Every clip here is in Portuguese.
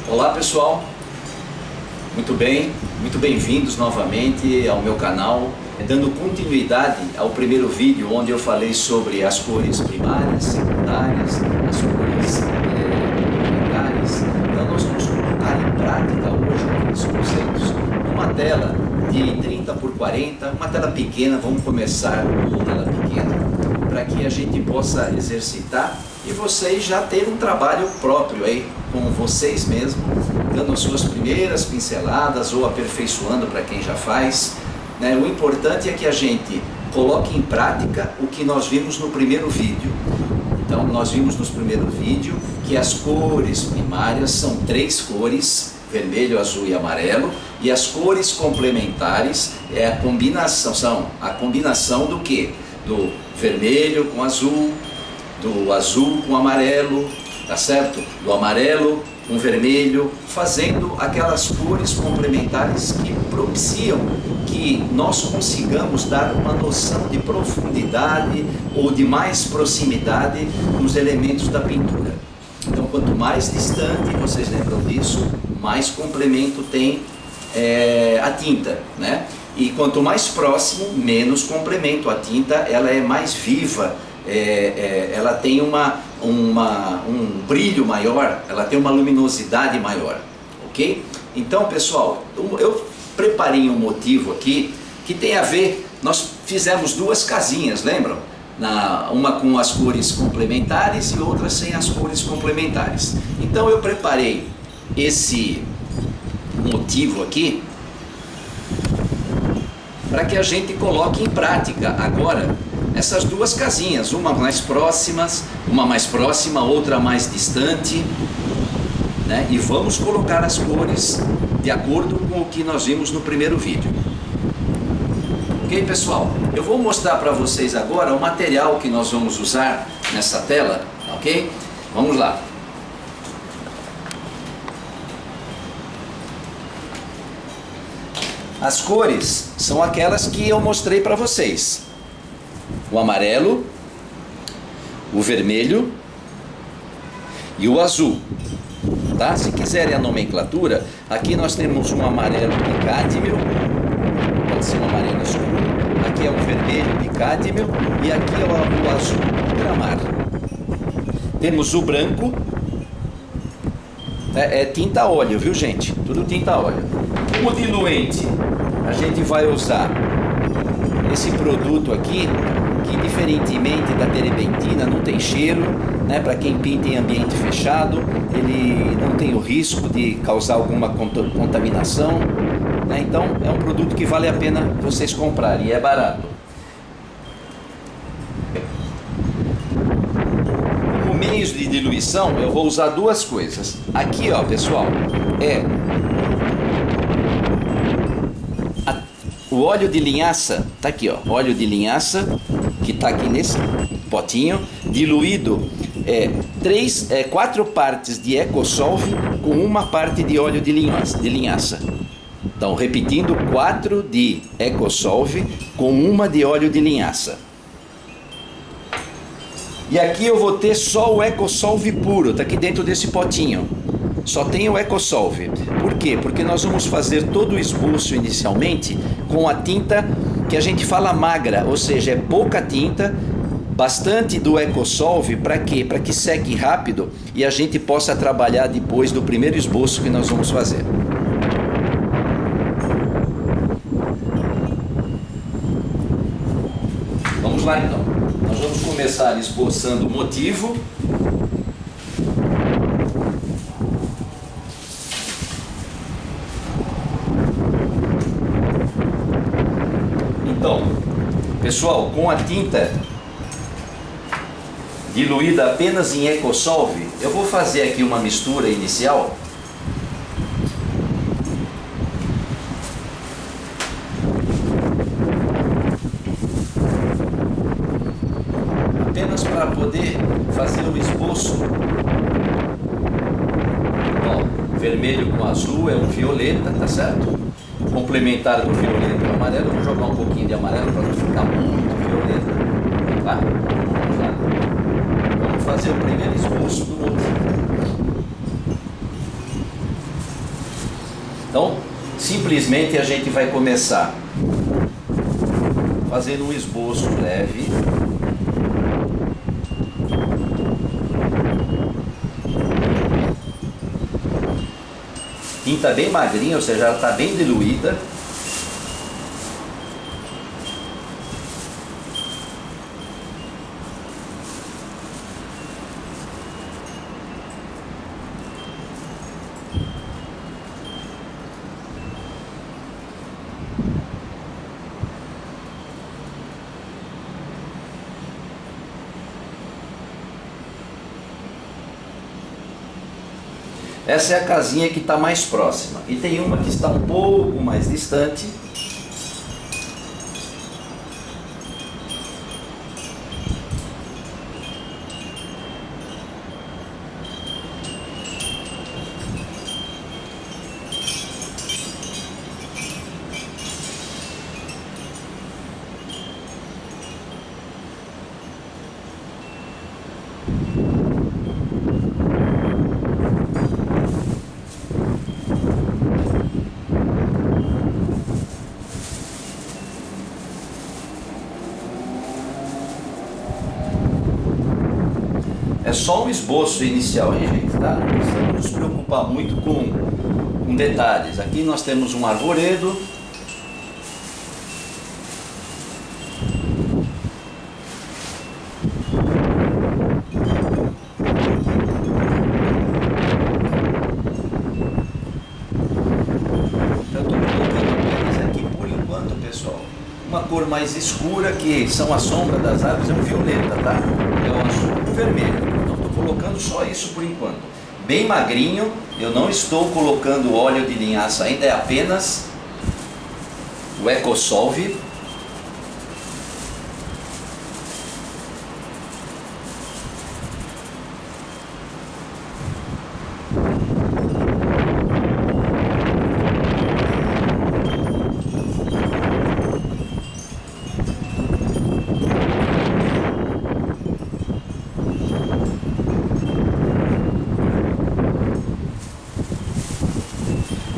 Olá pessoal, muito bem, muito bem-vindos novamente ao meu canal, dando continuidade ao primeiro vídeo onde eu falei sobre as cores primárias, secundárias, as cores complementares. Então nós vamos colocar em prática hoje aqueles conceitos numa tela de 30 por 40, uma tela pequena. Vamos começar com tela pequena para que a gente possa exercitar e vocês já terem um trabalho próprio aí com vocês mesmos, dando as suas primeiras pinceladas ou aperfeiçoando para quem já faz, né? O importante é que a gente coloque em prática o que nós vimos no primeiro vídeo. Então nós vimos no primeiro vídeo que as cores primárias são 3 cores, vermelho, azul e amarelo, e as cores complementares é a combinação do que? Do vermelho com azul, do azul com amarelo, tá certo? Do amarelo com vermelho, fazendo aquelas cores complementares que propiciam que nós consigamos dar uma noção de profundidade ou de mais proximidade nos elementos da pintura. Então, quanto mais distante, vocês lembram disso, mais complemento tem a tinta, né? E quanto mais próximo, menos complemento. A tinta, ela é mais viva, ela tem um brilho maior, ela tem uma luminosidade maior, ok? Então, pessoal, eu preparei um motivo aqui que tem a ver, nós fizemos 2 casinhas, lembram? Uma com as cores complementares e outra sem as cores complementares. Então eu preparei esse motivo aqui para que a gente coloque em prática agora essas 2 casinhas, uma mais próxima, outra mais distante, né? E vamos colocar as cores de acordo com o que nós vimos no primeiro vídeo. Ok, pessoal? Eu vou mostrar para vocês agora o material que nós vamos usar nessa tela, ok? Vamos lá. As cores são aquelas que eu mostrei para vocês. O amarelo, o vermelho e o azul, tá? Se quiserem a nomenclatura, aqui nós temos um amarelo de cádmio, pode ser um amarelo escuro, aqui é um vermelho de cádmio e aqui é o azul ultramar. Temos o branco, é tinta a óleo, viu gente? Tudo tinta a óleo. Como diluente, a gente vai usar esse produto aqui, que diferentemente da terebentina não tem cheiro, né? Para quem pinta em ambiente fechado, ele não tem o risco de causar alguma contaminação, né? Então é um produto que vale a pena vocês comprarem e é barato. Como meios de diluição eu vou usar 2 coisas. Aqui, ó, pessoal, o óleo de linhaça, tá aqui, ó, óleo de linhaça, que tá aqui nesse potinho, diluído 4 partes de EcoSolve com 1 parte de óleo de linhaça. Então, repetindo, 4 de EcoSolve com 1 de óleo de linhaça. E aqui eu vou ter só o EcoSolve puro, tá aqui dentro desse potinho. Só tem o EcoSolve. Por quê? Porque nós vamos fazer todo o esboço inicialmente com a tinta que a gente fala magra, ou seja, é pouca tinta, bastante do EcoSolve. Para quê? Para que seque rápido e a gente possa trabalhar depois do primeiro esboço que nós vamos fazer. Vamos lá então. Nós vamos começar esboçando o motivo. Então, pessoal, com a tinta diluída apenas em EcoSolve, eu vou fazer aqui uma mistura inicial. Apenas para poder fazer o esboço. Ó, vermelho com azul é um violeta, tá certo? Complementar do violeta e o amarelo, eu vou jogar um pouquinho de amarelo para não ficar muito violeta, tá? Vamos lá. Vamos fazer o primeiro esboço do motivo. Então, simplesmente a gente vai começar fazendo um esboço leve. Tinta bem magrinha, ou seja, ela está bem diluída. Essa é a casinha que está mais próxima. E tem uma que está um pouco mais distante. É só um esboço inicial, hein, gente? Tá? Não precisamos nos preocupar muito com detalhes. Aqui nós temos um arvoredo. Eu estou colocando apenas aqui por enquanto, pessoal, uma cor mais escura, que são a sombra das árvores, é um violeta, tá? É um azul com vermelho. Colocando só isso por enquanto, bem magrinho. Eu não estou colocando óleo de linhaça ainda, é apenas o EcoSolve.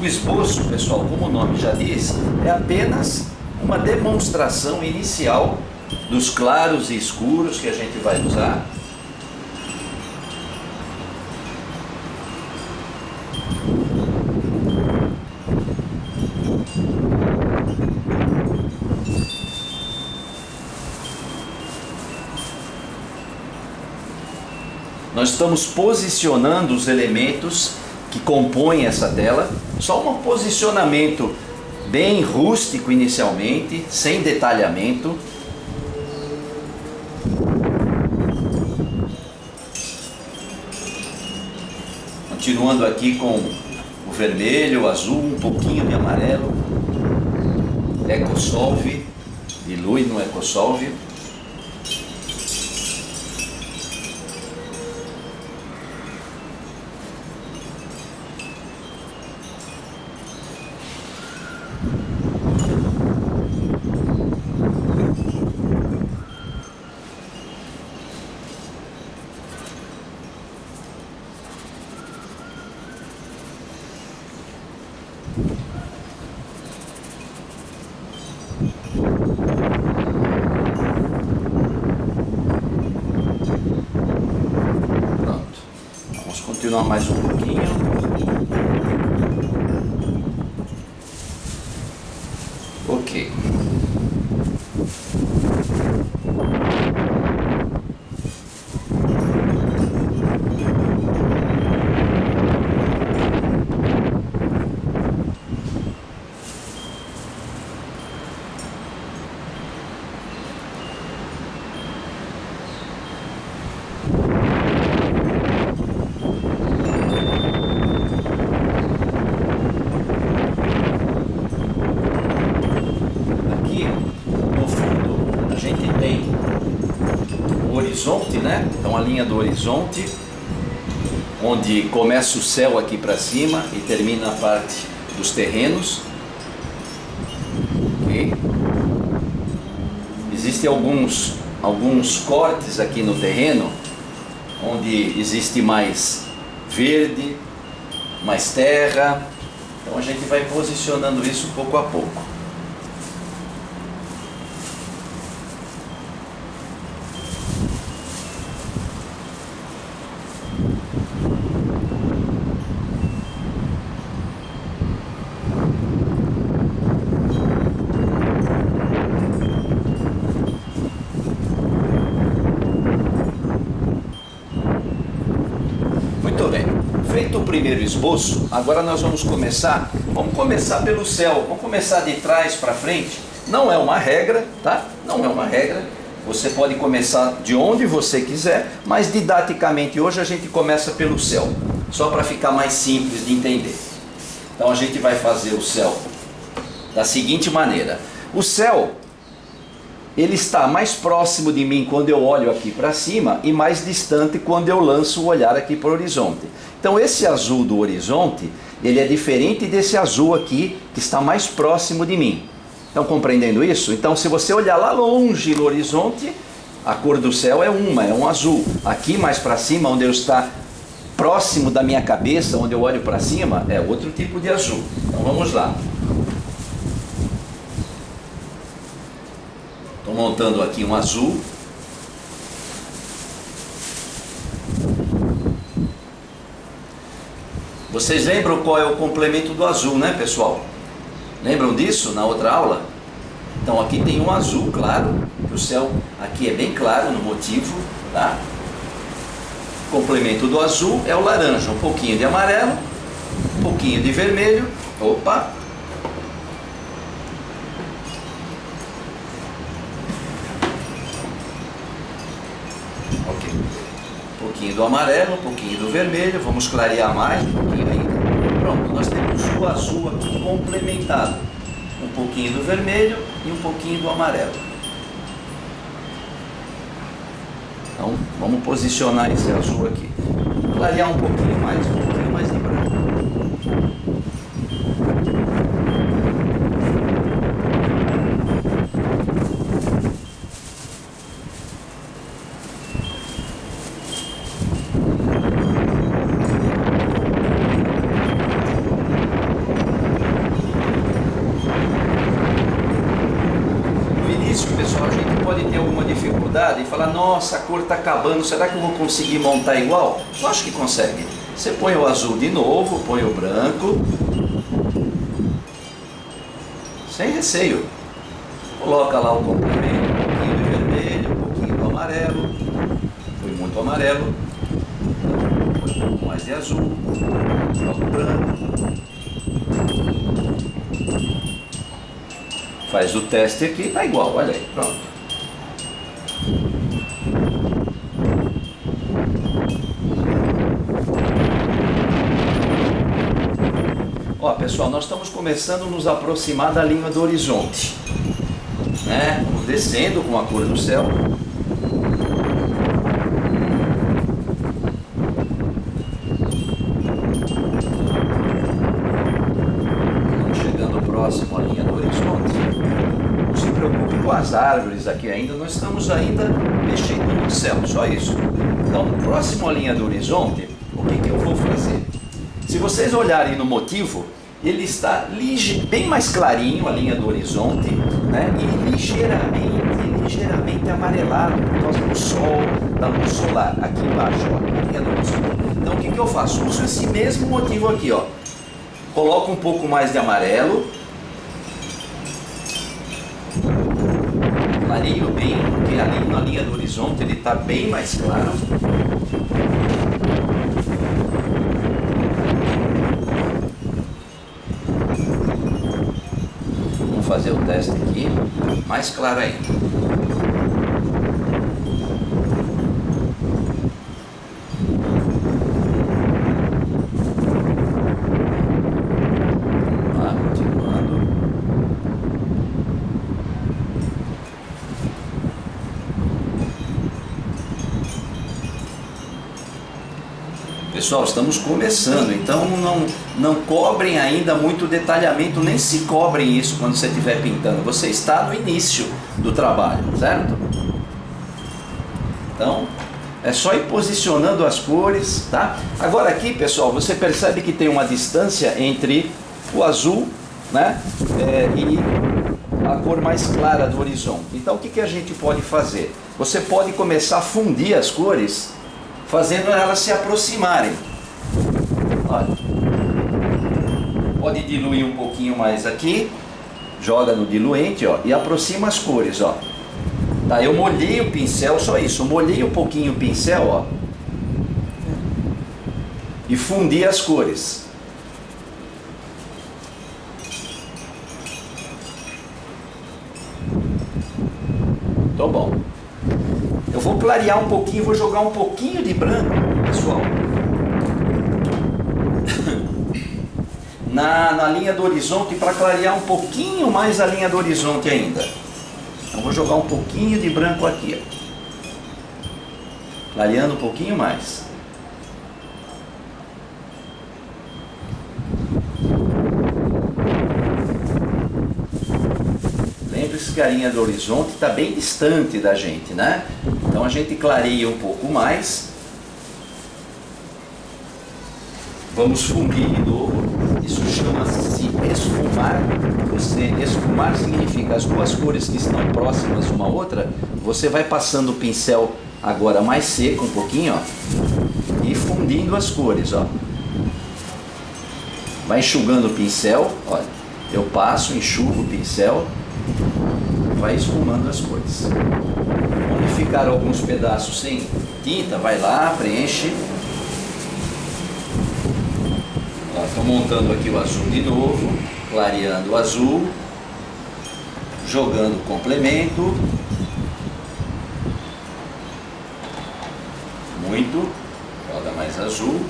O esboço, pessoal, como o nome já diz, é apenas uma demonstração inicial dos claros e escuros que a gente vai usar. Nós estamos posicionando os elementos que compõem essa tela, só um posicionamento bem rústico inicialmente, sem detalhamento. Continuando aqui com o vermelho, o azul, um pouquinho de amarelo. EcoSolve, dilui no EcoSolve. Pronto, vamos continuar mais um pouquinho. Ok. Horizonte, né? Então a linha do horizonte, onde começa o céu aqui para cima e termina a parte dos terrenos. Ok? Existem alguns cortes aqui no terreno, onde existe mais verde, mais terra, Então a gente vai posicionando isso pouco a pouco. Feito o primeiro esboço, agora nós vamos começar pelo céu, vamos começar de trás para frente. Não é uma regra, tá? Não é uma regra, você pode começar de onde você quiser, mas didaticamente hoje a gente começa pelo céu, só para ficar mais simples de entender. Então a gente vai fazer o céu da seguinte maneira: o céu, ele está mais próximo de mim quando eu olho aqui para cima e mais distante quando eu lanço o olhar aqui para o horizonte. Então esse azul do horizonte, ele é diferente desse azul aqui que está mais próximo de mim. Estão compreendendo isso? Então se você olhar lá longe no horizonte, a cor do céu é um azul. Aqui mais para cima, onde eu está próximo da minha cabeça, onde eu olho para cima, é outro tipo de azul. Então vamos lá. Estou montando aqui um azul. Vocês lembram qual é o complemento do azul, né, pessoal? Lembram disso na outra aula? Então aqui tem um azul claro, que o céu aqui é bem claro no motivo, tá? O complemento do azul é o laranja, um pouquinho de amarelo, um pouquinho de vermelho. Opa! Ok. Um pouquinho do amarelo, um pouquinho do vermelho, vamos clarear mais um pouquinho ainda. Pronto, nós temos o azul aqui complementado. Um pouquinho do vermelho e um pouquinho do amarelo. Então, vamos posicionar esse azul aqui. Clarear um pouquinho mais de branco. Pessoal, a gente pode ter alguma dificuldade e falar: nossa, a cor está acabando, será que eu vou conseguir montar igual? Eu acho que consegue. Você põe o azul de novo, põe o branco, sem receio. Coloca lá o complemento, um pouquinho de vermelho, um pouquinho do amarelo. Foi muito amarelo. Põe um pouco mais de azul, coloca o branco. Faz o teste aqui, tá igual, olha aí, pronto. Ó, pessoal, nós estamos começando a nos aproximar da linha do horizonte, né? Vamos descendo com a cor do céu. Estamos chegando próximo à linha do horizonte. Não se preocupe com as árvores aqui ainda, nós estamos ainda mexendo no céu, só isso. Então, próximo à linha do horizonte, o que eu vou fazer? Se vocês olharem no motivo, ele está bem mais clarinho, a linha do horizonte, né? E ligeiramente amarelado por causa do sol, da luz solar, aqui embaixo, ó, a linha do horizonte. Então o que eu faço? Uso esse mesmo motivo aqui, ó. Coloco um pouco mais de amarelo, clareio bem, porque ali na linha do horizonte ele está bem mais claro. Vamos fazer o teste aqui, mais claro ainda. Pessoal, estamos começando, então não cobrem ainda muito detalhamento, nem se cobrem isso quando você estiver pintando. Você está no início do trabalho, certo? Então, é só ir posicionando as cores, tá? Agora aqui, pessoal, você percebe que tem uma distância entre o azul, né? E a cor mais clara do horizonte. Então o que a gente pode fazer? Você pode começar a fundir as cores, fazendo elas se aproximarem. Olha. Pode diluir um pouquinho mais aqui, joga no diluente, ó, e aproxima as cores, ó. Tá, eu molhei o pincel, só isso, molhei um pouquinho o pincel, ó, e fundi as cores. Tá bom. Eu vou clarear um pouquinho, vou jogar um pouquinho de branco, pessoal, na linha do horizonte, para clarear um pouquinho mais a linha do horizonte ainda. Então vou jogar um pouquinho de branco aqui, ó. Clareando um pouquinho mais. Lembre-se que a linha do horizonte está bem distante da gente, né? Então a gente clareia um pouco mais. Vamos fundir de novo. Isso chama-se esfumar. Esfumar significa as duas cores que estão próximas uma à outra. Você vai passando o pincel agora mais seco um pouquinho, ó, e fundindo as cores, ó. Vai enxugando o pincel, olha. Eu passo, enxugo o pincel, vai esfumando as cores. Onde ficaram alguns pedaços sem tinta, vai lá, preenche. Estou montando aqui o azul de novo, clareando o azul, jogando o complemento. Muito, joga mais azul.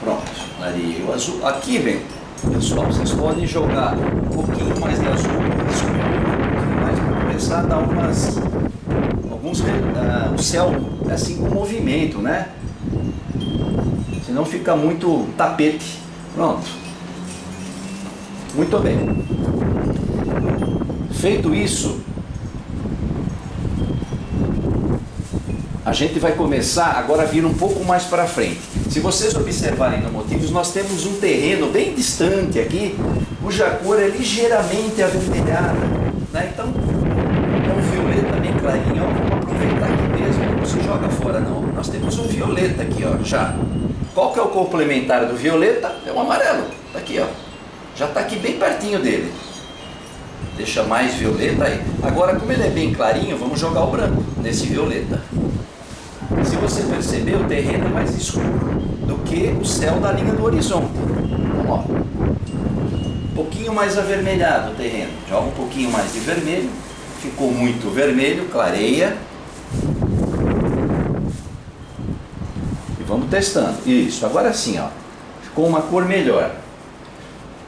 Pronto, clareei o azul. Aqui, vem, pessoal, vocês podem jogar um pouquinho mais de azul, mais para começar a dar o céu assim com movimento, né? Senão fica muito tapete. Pronto. Muito bem. Feito isso, a gente vai começar agora a vir um pouco mais para frente. Se vocês observarem no Motivos, nós temos um terreno bem distante aqui, cuja cor é ligeiramente avermelhada, né? Então, é um violeta bem clarinho, ó. Vamos aproveitar aqui mesmo, não se joga fora não. Nós temos um violeta aqui, ó, já. Qual que é o complementar do violeta? É o amarelo, tá aqui, ó. Já tá aqui bem pertinho dele. Deixa mais violeta aí. Agora, como ele é bem clarinho, vamos jogar o branco nesse violeta. Se você perceber, o terreno é mais escuro do que o céu da linha do horizonte. Então, ó, um pouquinho mais avermelhado o terreno. Joga um pouquinho mais de vermelho. Ficou muito vermelho, clareia. E vamos testando. Isso, agora sim, ó. Ficou uma cor melhor.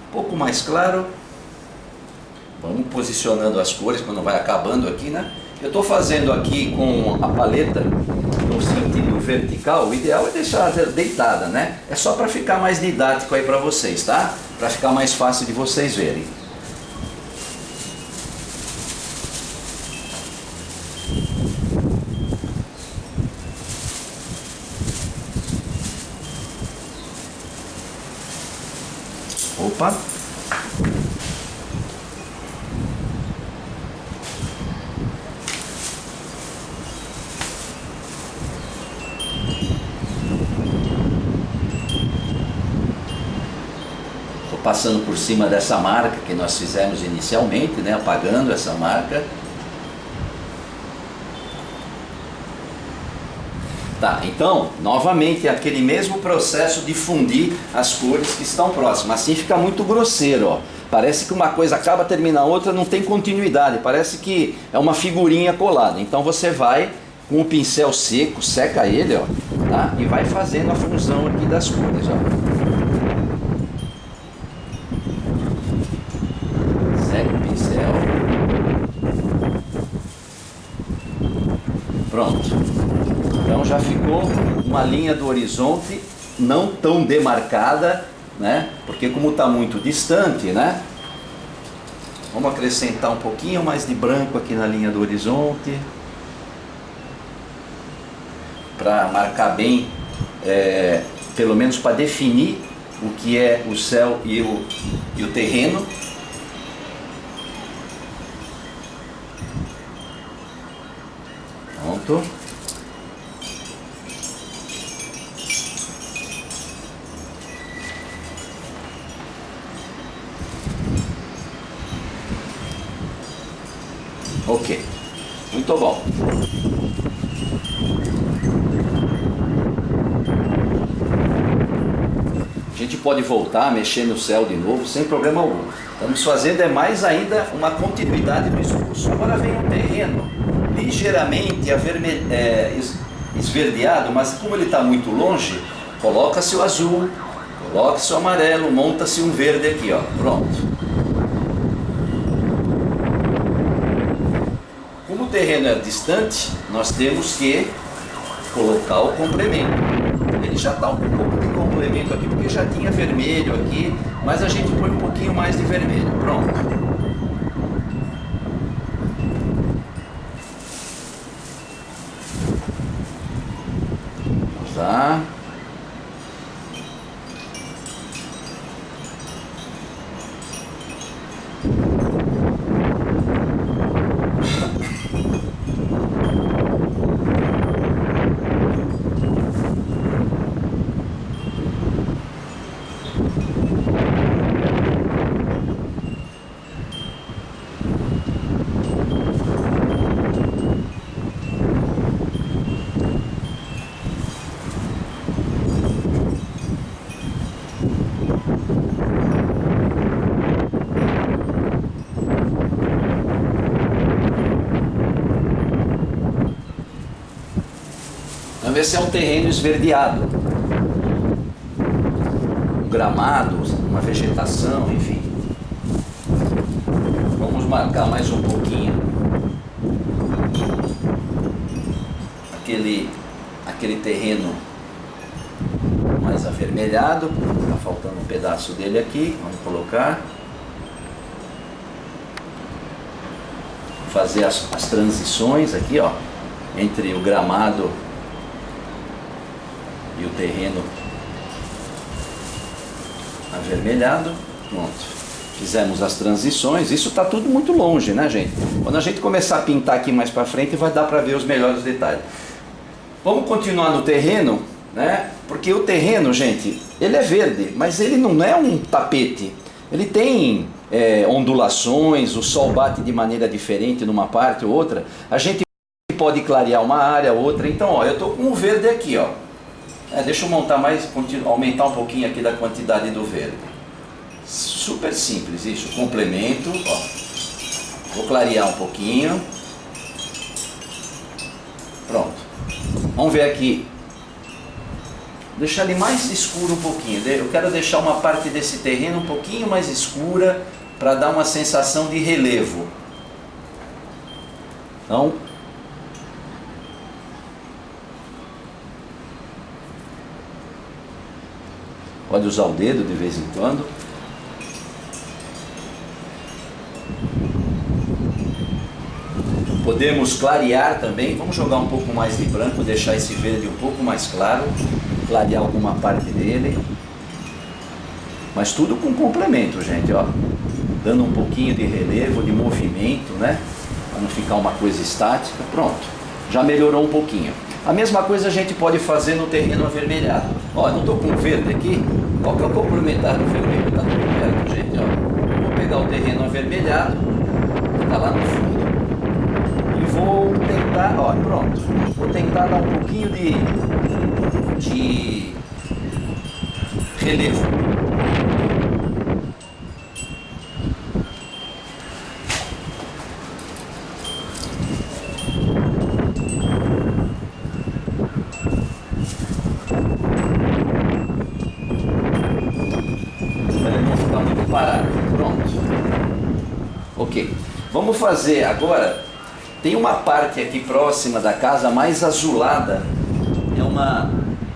Um pouco mais claro. Vamos posicionando as cores quando vai acabando aqui, né? Eu estou fazendo aqui com a paleta no sentido vertical. O ideal é deixar deitada, né? É só para ficar mais didático aí para vocês, tá? Para ficar mais fácil de vocês verem. Opa! Passando por cima dessa marca que nós fizemos inicialmente, né? Apagando essa marca. Tá, então, novamente aquele mesmo processo de fundir as cores que estão próximas. Assim fica muito grosseiro, ó. Parece que uma coisa acaba, termina a outra, não tem continuidade. Parece que é uma figurinha colada. Então você vai com o pincel seco, seca ele, ó, tá? E vai fazendo a fusão aqui das cores, ó. Pronto. Então já ficou uma linha do horizonte não tão demarcada, né? Porque como está muito distante, né? Vamos acrescentar um pouquinho mais de branco aqui na linha do horizonte para marcar bem pelo menos para definir o que é o céu e o terreno. Pronto. Ok, muito bom. A gente pode voltar a mexer no céu de novo sem problema algum. Estamos fazendo mais ainda uma continuidade do esboço. Agora vem um terreno ligeiramente esverdeado, mas como ele está muito longe, coloca-se o azul, coloca-se o amarelo, monta-se um verde aqui, ó. Pronto. Como o terreno é distante, nós temos que colocar o complemento. Ele já está um pouco de complemento aqui, porque já tinha vermelho aqui, mas a gente põe um pouquinho mais de vermelho. Pronto. Vamos lá. Vamos ver se é um terreno esverdeado, um gramado, uma vegetação, enfim. Vamos marcar mais um pouquinho aquele terreno mais avermelhado. Está faltando um pedaço dele aqui, vamos colocar. Fazer as transições aqui, ó, entre o gramado e o terreno avermelhado. Pronto, fizemos as transições. Isso está tudo muito longe, né, gente? Quando a gente começar a pintar aqui mais para frente, vai dar para ver os melhores detalhes. Vamos continuar no terreno, né? Porque o terreno, gente, ele é verde, mas ele não é um tapete. Ele tem ondulações, o sol bate de maneira diferente numa parte ou outra. A gente pode clarear uma área, outra. Então, ó, eu estou com o verde aqui, ó. Deixa eu montar mais, aumentar um pouquinho aqui da quantidade do verde. Super simples isso, complemento, ó. Vou clarear um pouquinho. Pronto. Vamos ver aqui. Deixar ele mais escuro um pouquinho. Eu quero deixar uma parte desse terreno um pouquinho mais escura para dar uma sensação de relevo. Então, pode usar o dedo de vez em quando. Podemos clarear também. Vamos jogar um pouco mais de branco, deixar esse verde um pouco mais claro. Clarear alguma parte dele. Mas tudo com complemento, gente, ó. Dando um pouquinho de relevo, de movimento, né? Para não ficar uma coisa estática. Pronto. Já melhorou um pouquinho. A mesma coisa a gente pode fazer no terreno avermelhado. Ó, não estou com verde aqui. Qual que é o complementar do vermelho? Está tudo perto, gente, ó. Vou pegar o terreno avermelhado, que está lá no fundo, e vou tentar, ó, pronto. Vou tentar dar um pouquinho de relevo. Ok, vamos fazer agora. Tem uma parte aqui próxima da casa mais azulada.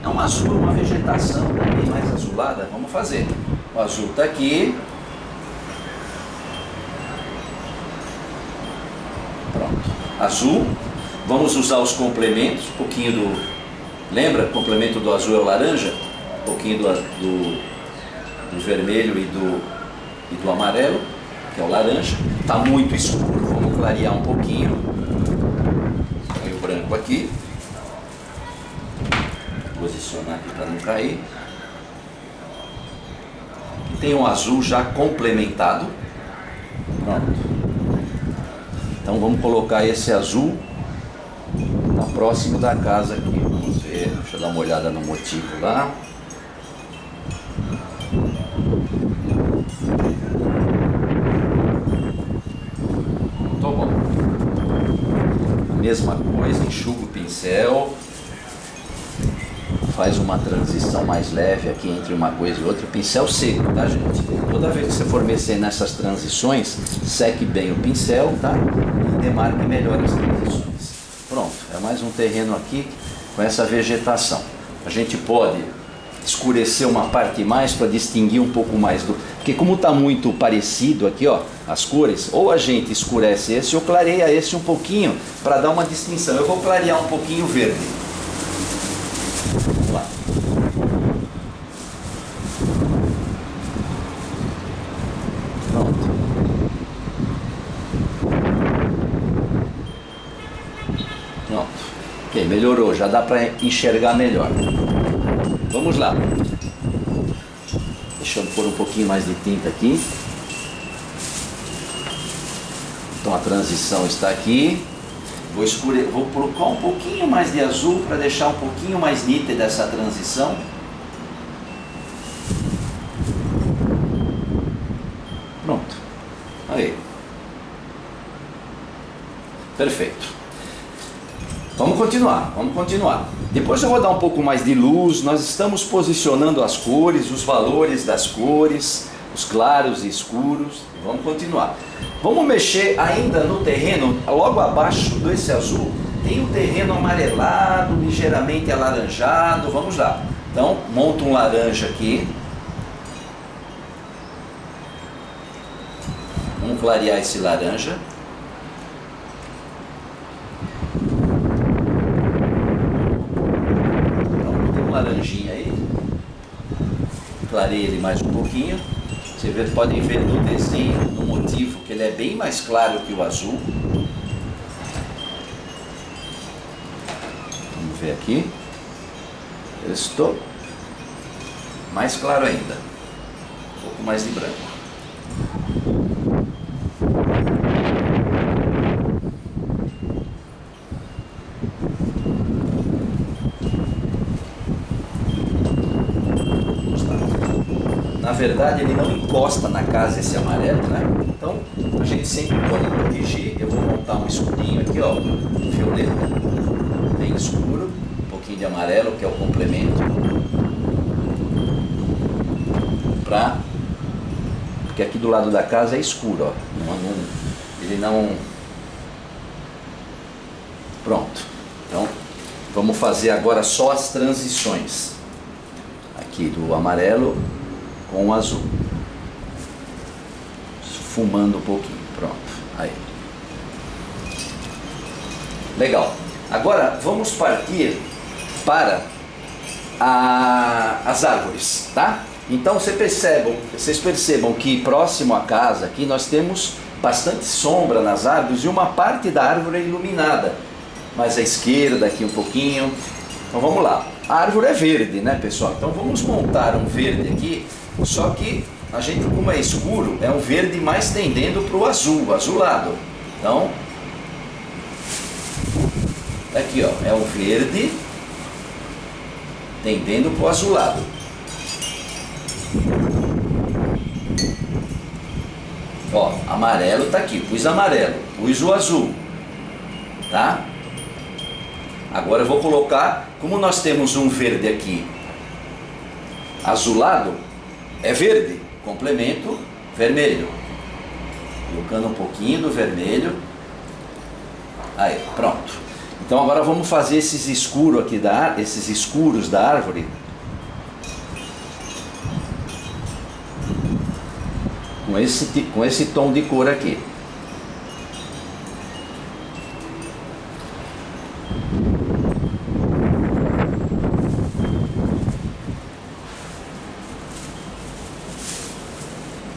É um azul, uma vegetação também mais azulada. Vamos fazer. O azul está aqui. Pronto. Azul. Vamos usar os complementos, um pouquinho Lembra? O complemento do azul é o laranja, um pouquinho do vermelho e do amarelo, que é o laranja. Está muito escuro, vamos clarear um pouquinho. Põe o branco aqui. Posicionar aqui para não cair. E tem um azul já complementado. Pronto. Então vamos colocar esse azul próximo da casa aqui. Vamos ver, deixa eu dar uma olhada no motivo lá. Tá bom. A mesma coisa, enxuga o pincel. Faz uma transição mais leve aqui entre uma coisa e outra. Pincel seco, tá, gente? Toda vez que você for mexer nessas transições, seque bem o pincel, tá? E demarque melhor as transições. Pronto, é mais um terreno aqui com essa vegetação. A gente pode escurecer uma parte mais para distinguir um pouco mais do... Porque como está muito parecido aqui, ó, as cores, ou a gente escurece esse ou clareia esse um pouquinho para dar uma distinção. Eu vou clarear um pouquinho o verde. Vamos lá. Pronto. Pronto. Ok, melhorou, já dá para enxergar melhor. Vamos lá. Deixa eu pôr um pouquinho mais de tinta aqui. Então a transição está aqui. Vou colocar um pouquinho mais de azul para deixar um pouquinho mais nítida essa transição. Pronto. Aí. Perfeito. Vamos continuar. Depois eu vou dar um pouco mais de luz. Nós estamos posicionando as cores, os valores das cores, os claros e escuros. Vamos continuar. Vamos mexer ainda no terreno, logo abaixo desse azul, tem um terreno amarelado, ligeiramente alaranjado. Vamos lá. Então, monta um laranja aqui. Vamos clarear esse laranja. Laranjinha aí, clarei ele mais um pouquinho. Vocês podem ver no desenho, no motivo, que ele é bem mais claro que o azul. Vamos ver aqui. Eu estou mais claro ainda, um pouco mais de branco. Na verdade ele não encosta na casa esse amarelo, né? Então a gente sempre pode corrigir. Eu vou montar um escurinho aqui, ó, um violeta, bem escuro, um pouquinho de amarelo, que é o complemento, porque aqui do lado da casa é escuro, ó. Ele não... Pronto. Então vamos fazer agora só as transições aqui do amarelo com o azul, fumando um pouquinho. Pronto, aí. Legal. Agora vamos partir para as árvores, tá? Então vocês percebam que próximo à casa aqui nós temos bastante sombra nas árvores e uma parte da árvore é iluminada, mais à esquerda aqui um pouquinho. Então vamos lá. A árvore é verde, né, pessoal? Então vamos montar um verde aqui. Só que a gente, como é escuro, é um verde mais tendendo para o azul, azulado. Então, aqui, ó, é um verde tendendo para o azulado. Ó, amarelo está aqui, pus amarelo, pus o azul, tá? Agora eu vou colocar, como nós temos um verde aqui azulado, é verde, complemento vermelho. Colocando um pouquinho do vermelho. Aí, pronto. Então agora vamos fazer esses escuros aqui esses escuros da árvore. Com esse tom de cor aqui.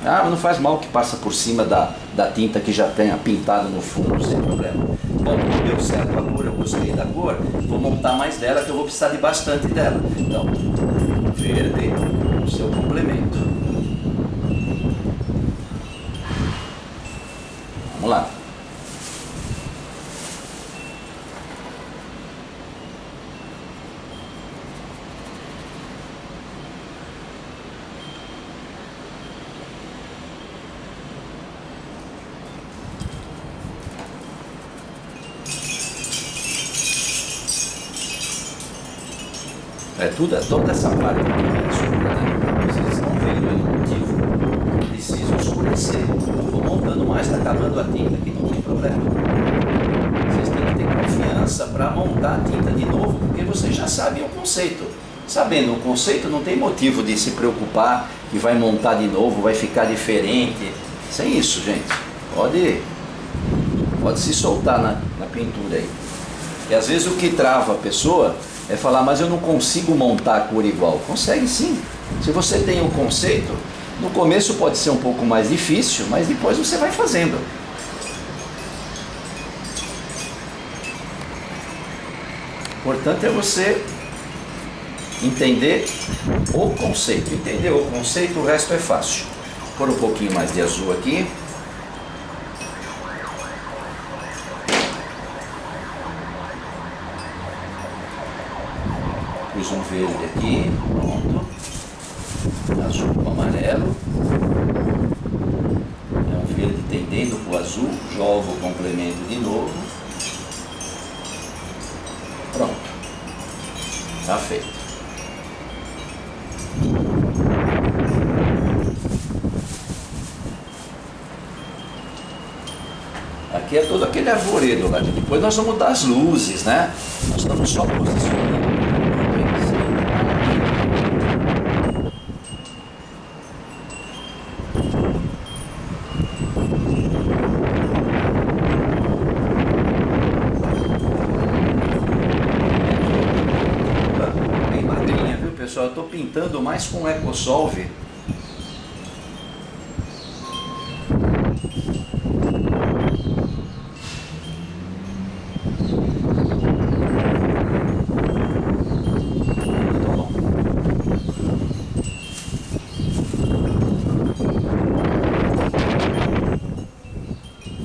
Ah, mas não faz mal que passa por cima da tinta que já tenha pintado no fundo, sem problema. Bom, não deu certo a cor, eu gostei da cor, vou montar mais dela, que eu vou precisar de bastante dela. Então, verde, o seu complemento. Vamos lá. Toda essa parte aqui é escura, né? Vocês estão vendo aí o motivo. Preciso escurecer. Eu vou montando mais, está acabando a tinta aqui, não tem problema. Vocês têm que ter confiança para montar a tinta de novo, porque vocês já sabem o conceito. Sabendo o conceito, não tem motivo de se preocupar que vai montar de novo, vai ficar diferente. Sem isso, gente. Pode se soltar na pintura aí. E às vezes o que trava a pessoa é falar, mas eu não consigo montar a cor igual. Consegue sim. Se você tem um conceito, no começo pode ser um pouco mais difícil, mas depois você vai fazendo. O importante é você entender o conceito. Entender o conceito, o resto é fácil. Vou pôr um pouquinho mais de azul aqui. Pus um verde aqui, pronto. Azul com amarelo. É um verde tendendo para o azul. Jogo o complemento de novo. Pronto. Está feito. Aqui é todo aquele arvoredo lá. Depois nós vamos dar as luzes, né? Nós estamos só posicionando. Eu estou pintando mais com EcoSolve.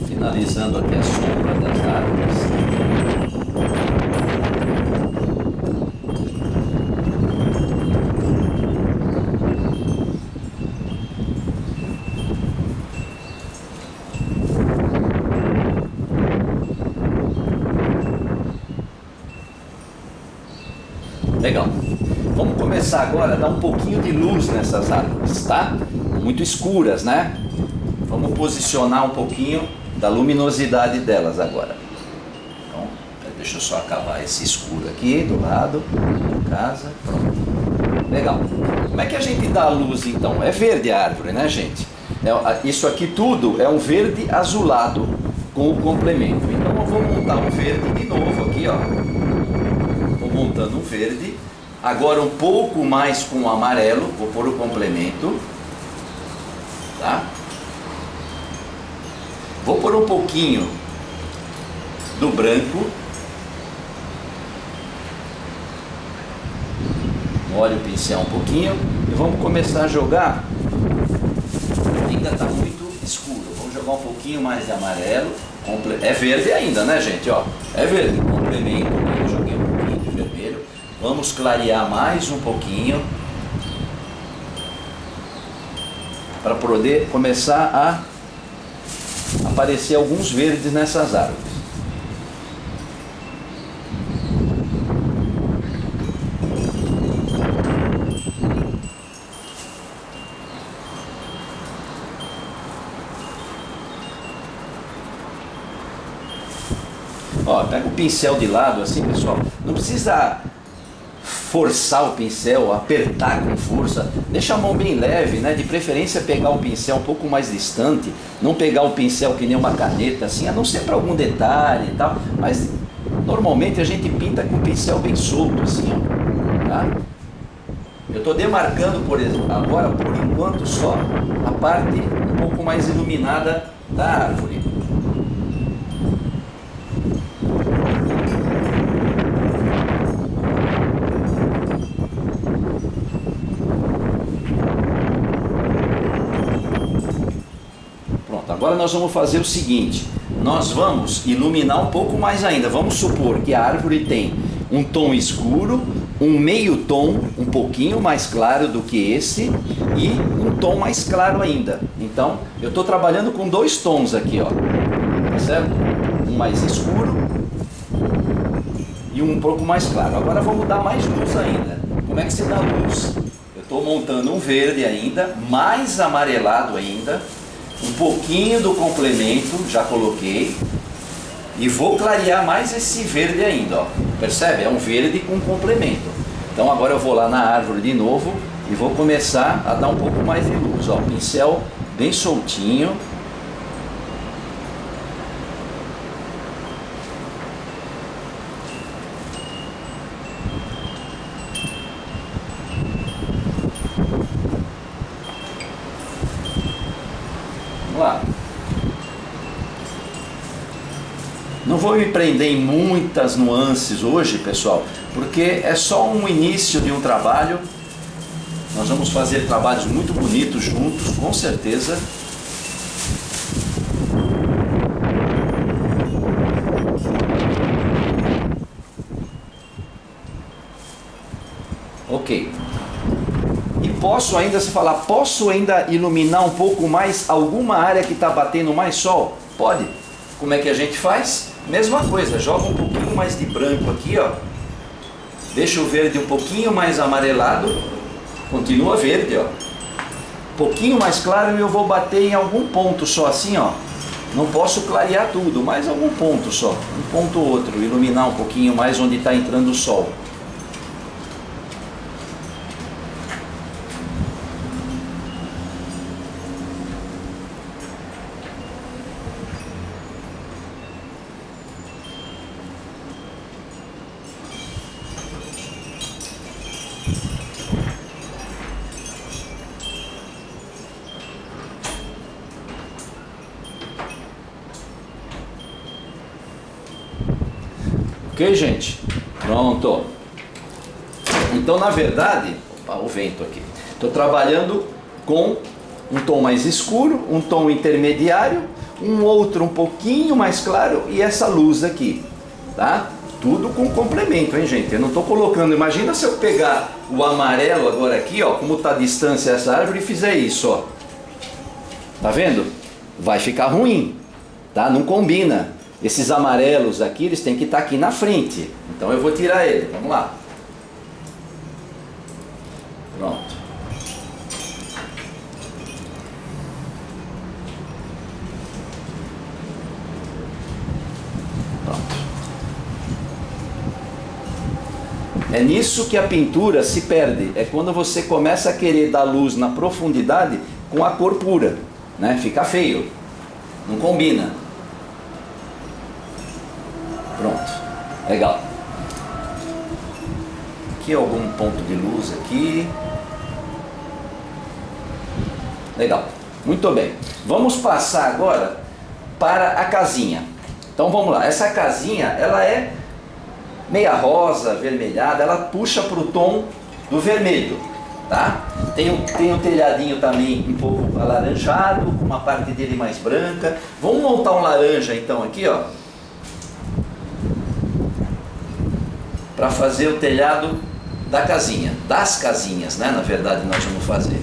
Finalizando aqui a sombra das árvores. Legal. Vamos começar agora a dar um pouquinho de luz nessas árvores, tá? Muito escuras, né? Vamos posicionar um pouquinho da luminosidade delas agora. Então, deixa eu só acabar esse escuro aqui do lado da casa. Pronto. Legal. Como é que a gente dá a luz então? É verde a árvore, né, gente? Isso aqui tudo é um verde azulado com o complemento. Então eu vou montar um verde de novo aqui, ó. Montando um verde, agora um pouco mais com o amarelo, vou pôr o complemento, tá? Vou pôr um pouquinho do branco, molho o pincel um pouquinho e vamos começar a jogar. Ainda está muito escuro, vamos jogar um pouquinho mais de amarelo, é verde ainda, né, gente? Ó, é verde, complemento, eu joguei um pouquinho de vermelho, vamos clarear mais um pouquinho para poder começar a aparecer alguns verdes nessas árvores. Ó, pega o pincel de lado assim, pessoal, não precisa forçar o pincel, apertar com força, deixa a mão bem leve, né? De preferência pegar o pincel um pouco mais distante, não pegar o pincel que nem uma caneta assim, a não ser para algum detalhe e tal, mas normalmente a gente pinta com o pincel bem solto assim, ó, tá? Eu estou demarcando, por exemplo, agora, por enquanto, só a parte um pouco mais iluminada da árvore. Pronto, agora nós vamos fazer o seguinte, nós vamos iluminar um pouco mais ainda. Vamos supor que a árvore tem um tom escuro, um meio tom um pouquinho mais claro do que esse e um tom mais claro ainda. Então eu estou trabalhando com dois tons aqui, ó, tá certo? Um mais escuro e um pouco mais claro. Agora vamos dar mais luz ainda. Como é que se dá luz? Eu estou montando um verde ainda, mais amarelado ainda, um pouquinho do complemento, já coloquei. E vou clarear mais esse verde ainda, ó. Percebe? É um verde com complemento. Então agora eu vou lá na árvore de novo e vou começar a dar um pouco mais de luz, ó. Pincel bem soltinho. Vamos lá. Não vou me prender em muitas nuances hoje, pessoal, porque é só um início de um trabalho. Nós vamos fazer trabalhos muito bonitos juntos, com certeza. Ok. E posso ainda, se falar, posso ainda iluminar um pouco mais alguma área que está batendo mais sol? Pode. Como é que a gente faz? Mesma coisa, joga um pouquinho mais de branco aqui, ó. Deixa o verde um pouquinho mais amarelado. Continua verde, ó. Um pouquinho mais claro e eu vou bater em algum ponto só assim, ó. Não posso clarear tudo, mas algum ponto só. Um ponto ou outro, iluminar um pouquinho mais onde está entrando o sol. Ok, gente? Pronto. Então, na verdade, opa, o vento aqui. Estou trabalhando com um tom mais escuro, um tom intermediário, um outro um pouquinho mais claro e essa luz aqui, tá? Tudo com complemento, hein, gente? Eu não estou colocando... Imagina se eu pegar o amarelo agora aqui, ó, como está a distância dessa árvore e fizer isso, ó. Tá vendo? Vai ficar ruim, tá? Não combina. Esses amarelos aqui, eles têm que estar aqui na frente. Então eu vou tirar ele. Vamos lá. Pronto. Pronto. É nisso que a pintura se perde. É quando você começa a querer dar luz na profundidade com a cor pura, né? Fica feio. Não combina. Pronto, legal. Aqui algum ponto de luz aqui. Legal, muito bem. Vamos passar agora para a casinha. Então vamos lá, essa casinha ela é meia rosa, avermelhada, ela puxa para o tom do vermelho, tá? Tem um telhadinho também um pouco alaranjado, com uma parte dele mais branca. Vamos montar um laranja então aqui, ó. Para fazer o telhado da casinha, das casinhas, né? Na verdade nós vamos fazer.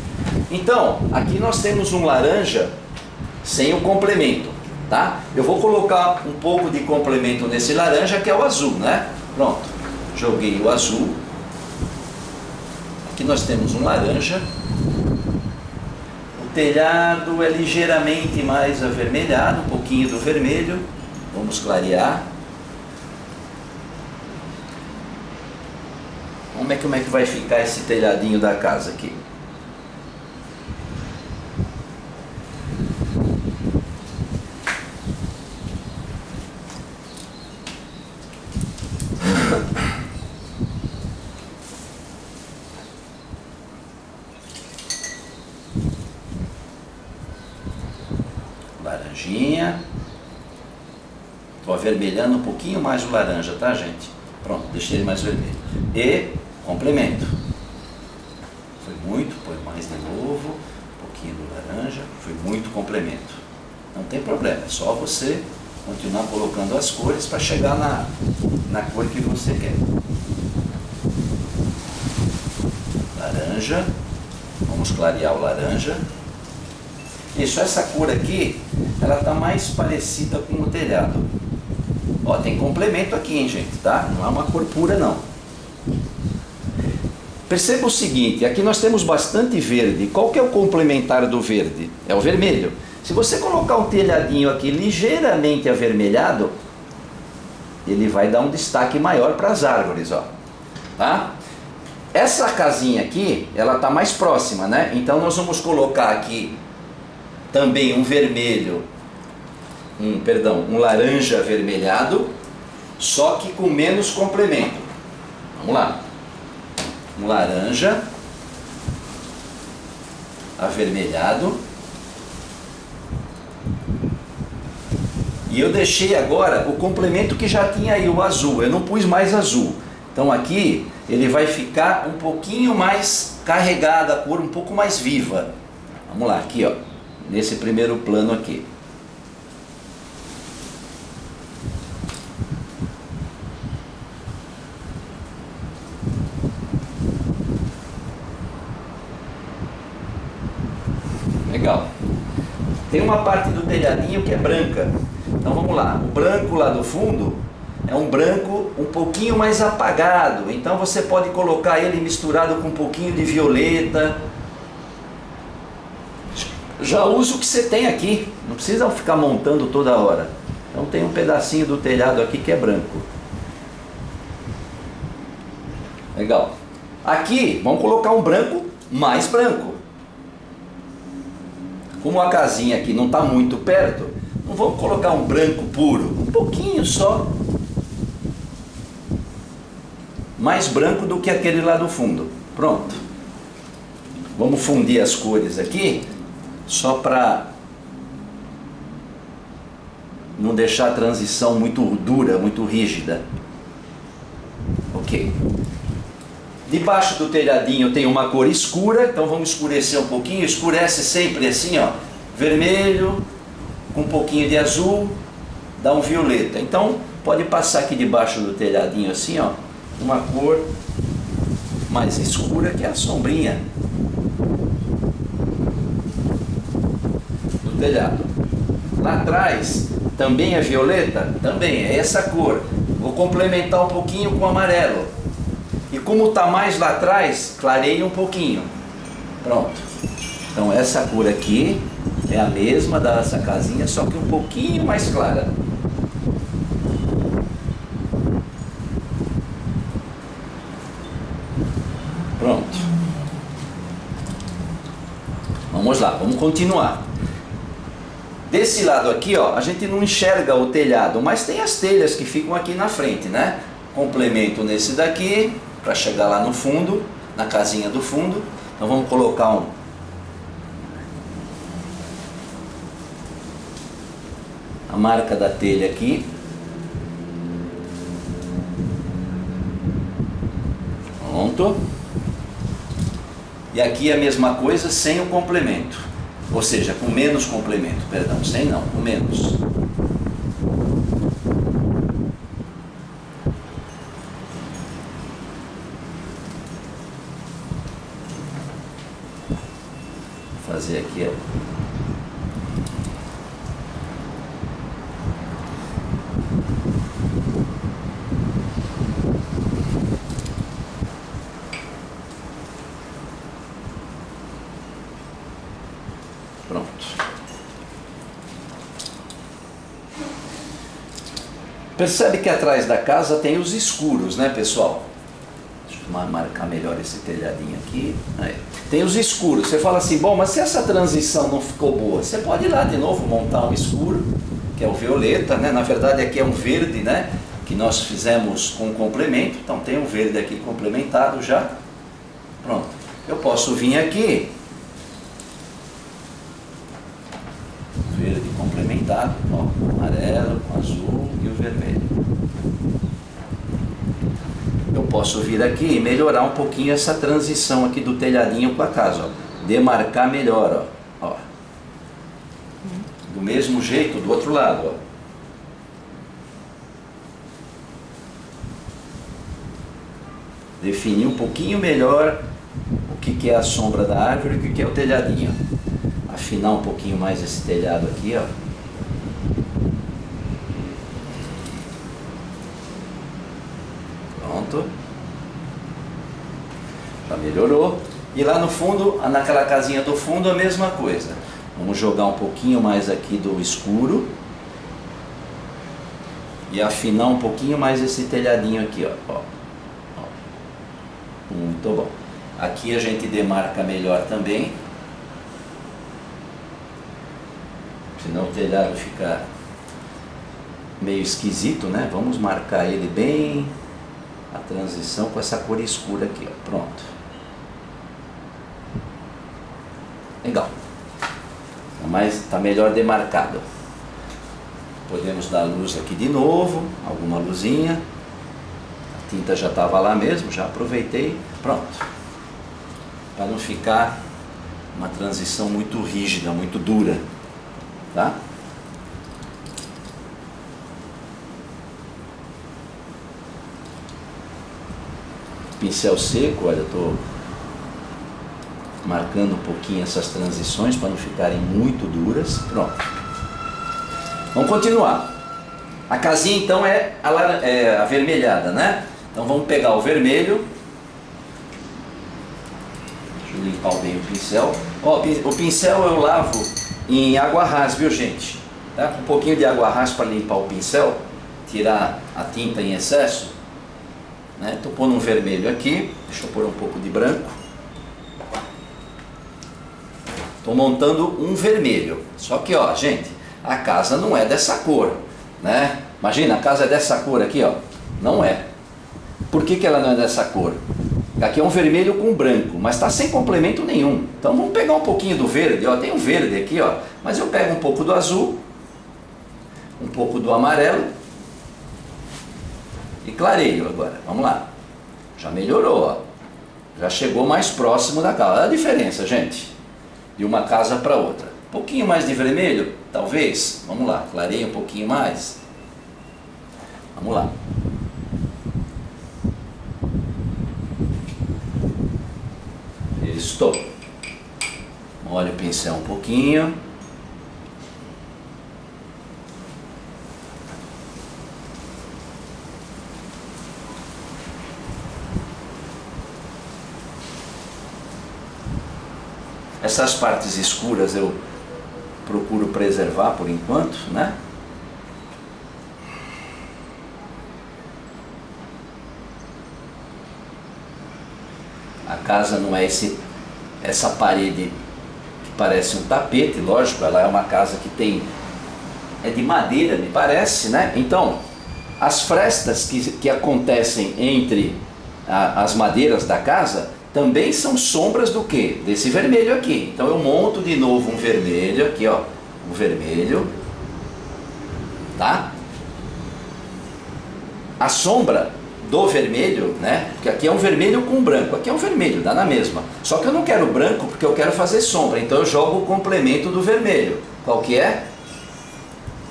Então, aqui nós temos um laranja sem o complemento, tá? Eu vou colocar um pouco de complemento nesse laranja que é o azul, né? Pronto, joguei o azul. Aqui nós temos um laranja. O telhado é ligeiramente mais avermelhado, um pouquinho do vermelho. Vamos clarear. Como é que vai ficar esse telhadinho da casa aqui? Laranjinha. Estou avermelhando um pouquinho mais o laranja, tá, gente? Pronto, deixei ele mais vermelho. E complemento. Foi muito, põe mais de novo. Um pouquinho do laranja. Foi muito complemento. Não tem problema, é só você continuar colocando as cores para chegar na cor que você quer. Laranja. Vamos clarear o laranja. Isso, essa cor aqui, ela está mais parecida com o telhado. Ó, tem complemento aqui, hein, gente, tá? Não é uma cor pura, não. Perceba o seguinte, aqui nós temos bastante verde. Qual que é o complementar do verde? É o vermelho. Se você colocar um telhadinho aqui ligeiramente avermelhado, ele vai dar um destaque maior para as árvores, ó. Tá? Essa casinha aqui, ela está mais próxima, né? Então nós vamos colocar aqui também um vermelho, um laranja avermelhado, só que com menos complemento. Vamos lá. Um laranja avermelhado. E eu deixei agora o complemento que já tinha aí, o azul. Eu não pus mais azul. Então aqui ele vai ficar um pouquinho mais carregada, a cor um pouco mais viva. Vamos lá, aqui ó, nesse primeiro plano aqui. Legal. Tem uma parte do telhadinho que é branca. Então vamos lá, o branco lá do fundo é um branco um pouquinho mais apagado. Então você pode colocar ele misturado com um pouquinho de violeta. Já usa o que você tem aqui, não precisa ficar montando toda hora. Então tem um pedacinho do telhado aqui que é branco. Legal. Aqui vamos colocar um branco mais branco. Como a casinha aqui não está muito perto, não vamos colocar um branco puro, um pouquinho só. Mais branco do que aquele lá do fundo. Pronto. Vamos fundir as cores aqui, só para não deixar a transição muito dura, muito rígida. Ok. Debaixo do telhadinho tem uma cor escura, então vamos escurecer um pouquinho. Escurece sempre assim, ó, vermelho, com um pouquinho de azul, dá um violeta. Então pode passar aqui debaixo do telhadinho assim, ó, uma cor mais escura, que é a sombrinha do telhado. Lá atrás também é violeta, também é essa cor. Vou complementar um pouquinho com amarelo. E como está mais lá atrás, clareia um pouquinho. Pronto. Então essa cor aqui é a mesma dessa casinha, só que um pouquinho mais clara. Pronto. Vamos lá, vamos continuar. Desse lado aqui, ó, a gente não enxerga o telhado, mas tem as telhas que ficam aqui na frente, né? Complemento nesse daqui, para chegar lá no fundo, na casinha do fundo. Então vamos colocar a marca da telha aqui. Pronto. E aqui a mesma coisa sem o complemento. Ou seja, com menos complemento, perdão, sem não, com menos. Fazer aqui, ó. Pronto. Percebe que atrás da casa tem os escuros, né, pessoal? Deixa eu marcar melhor esse telhadinho aqui. Aí. Tem os escuros. Você fala assim, bom, mas se essa transição não ficou boa, você pode ir lá de novo montar um escuro, que é o violeta, né? Na verdade aqui é um verde, né? Que nós fizemos com complemento. Então tem um verde aqui complementado já. Pronto. Eu posso vir aqui, verde complementado. Ó, o amarelo com o azul e o vermelho. Eu posso vir aqui e melhorar um pouquinho essa transição aqui do telhadinho com a casa, ó. Demarcar melhor, ó. Do mesmo jeito do outro lado, ó. Definir um pouquinho melhor o que é a sombra da árvore e o que é o telhadinho. Afinar um pouquinho mais esse telhado aqui, ó. Pronto. Já melhorou. E lá no fundo, naquela casinha do fundo, a mesma coisa. Vamos jogar um pouquinho mais aqui do escuro. E afinar um pouquinho mais esse telhadinho aqui, ó. Muito bom. Aqui a gente demarca melhor também. Senão o telhado fica meio esquisito, né? Vamos marcar ele bem, a transição com essa cor escura aqui, ó. Pronto. Legal. Mas tá melhor demarcado. Podemos dar luz aqui de novo, alguma luzinha. A tinta já estava lá mesmo, já aproveitei. Pronto. Para não ficar uma transição muito rígida, muito dura. Tá? Pincel seco, olha, eu estou marcando um pouquinho essas transições para não ficarem muito duras. Pronto. Vamos continuar. A casinha então é avermelhada, né? Então vamos pegar o vermelho. Deixa eu limpar bem o pincel. Ó, o pincel eu lavo em água ras, viu, gente? Tá? Com um pouquinho de água ras para limpar o pincel, tirar a tinta em excesso. Estou pondo um vermelho aqui, deixa eu pôr um pouco de branco. Estou montando um vermelho. Só que, ó, gente, a casa não é dessa cor, né? Imagina, a casa é dessa cor aqui, ó. Não é. Por que ela não é dessa cor? Aqui é um vermelho com branco, mas está sem complemento nenhum. Então vamos pegar um pouquinho do verde, ó. Tem um verde aqui, ó. Mas eu pego um pouco do azul, um pouco do amarelo e clareio agora. Vamos lá. Já melhorou, ó. Já chegou mais próximo da casa. Olha a diferença, gente, de uma casa para outra. Um pouquinho mais de vermelho, talvez. Vamos lá, clareia um pouquinho mais. Vamos lá. Estou. Molho o pincel um pouquinho. Essas partes escuras eu procuro preservar por enquanto, né? A casa não é essa parede que parece um tapete, lógico, ela é uma casa que é de madeira, me parece, né? Então, as frestas que acontecem entre as madeiras da casa também são sombras do quê? Desse vermelho aqui. Então eu monto de novo um vermelho aqui, ó, um vermelho, tá? A sombra do vermelho, né? Porque aqui é um vermelho com branco, aqui é um vermelho, dá na mesma. Só que eu não quero branco porque eu quero fazer sombra, então eu jogo o complemento do vermelho. Qual que é?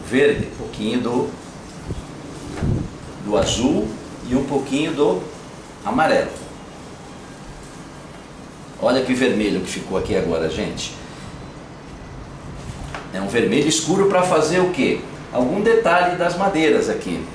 Verde, um pouquinho do azul e um pouquinho do amarelo. Olha que vermelho que ficou aqui agora, gente. É um vermelho escuro para fazer o quê? Algum detalhe das madeiras aqui.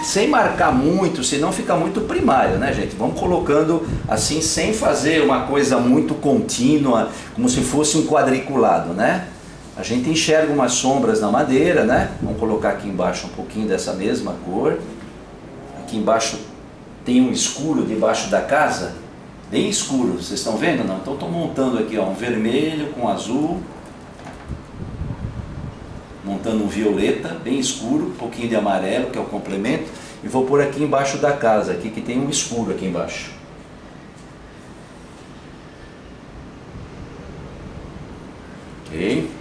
Sem marcar muito, senão fica muito primário, né, gente? Vamos colocando assim, sem fazer uma coisa muito contínua, como se fosse um quadriculado, né? a gente enxerga umas sombras na madeira, né? Vamos colocar aqui embaixo um pouquinho dessa mesma cor. Aqui embaixo tem um escuro debaixo da casa, bem escuro, vocês estão vendo não? Então estou montando aqui, ó, um vermelho com azul, montando um violeta bem escuro, um pouquinho de amarelo, que é o complemento, e vou pôr aqui embaixo da casa, aqui que tem um escuro aqui embaixo. Ok?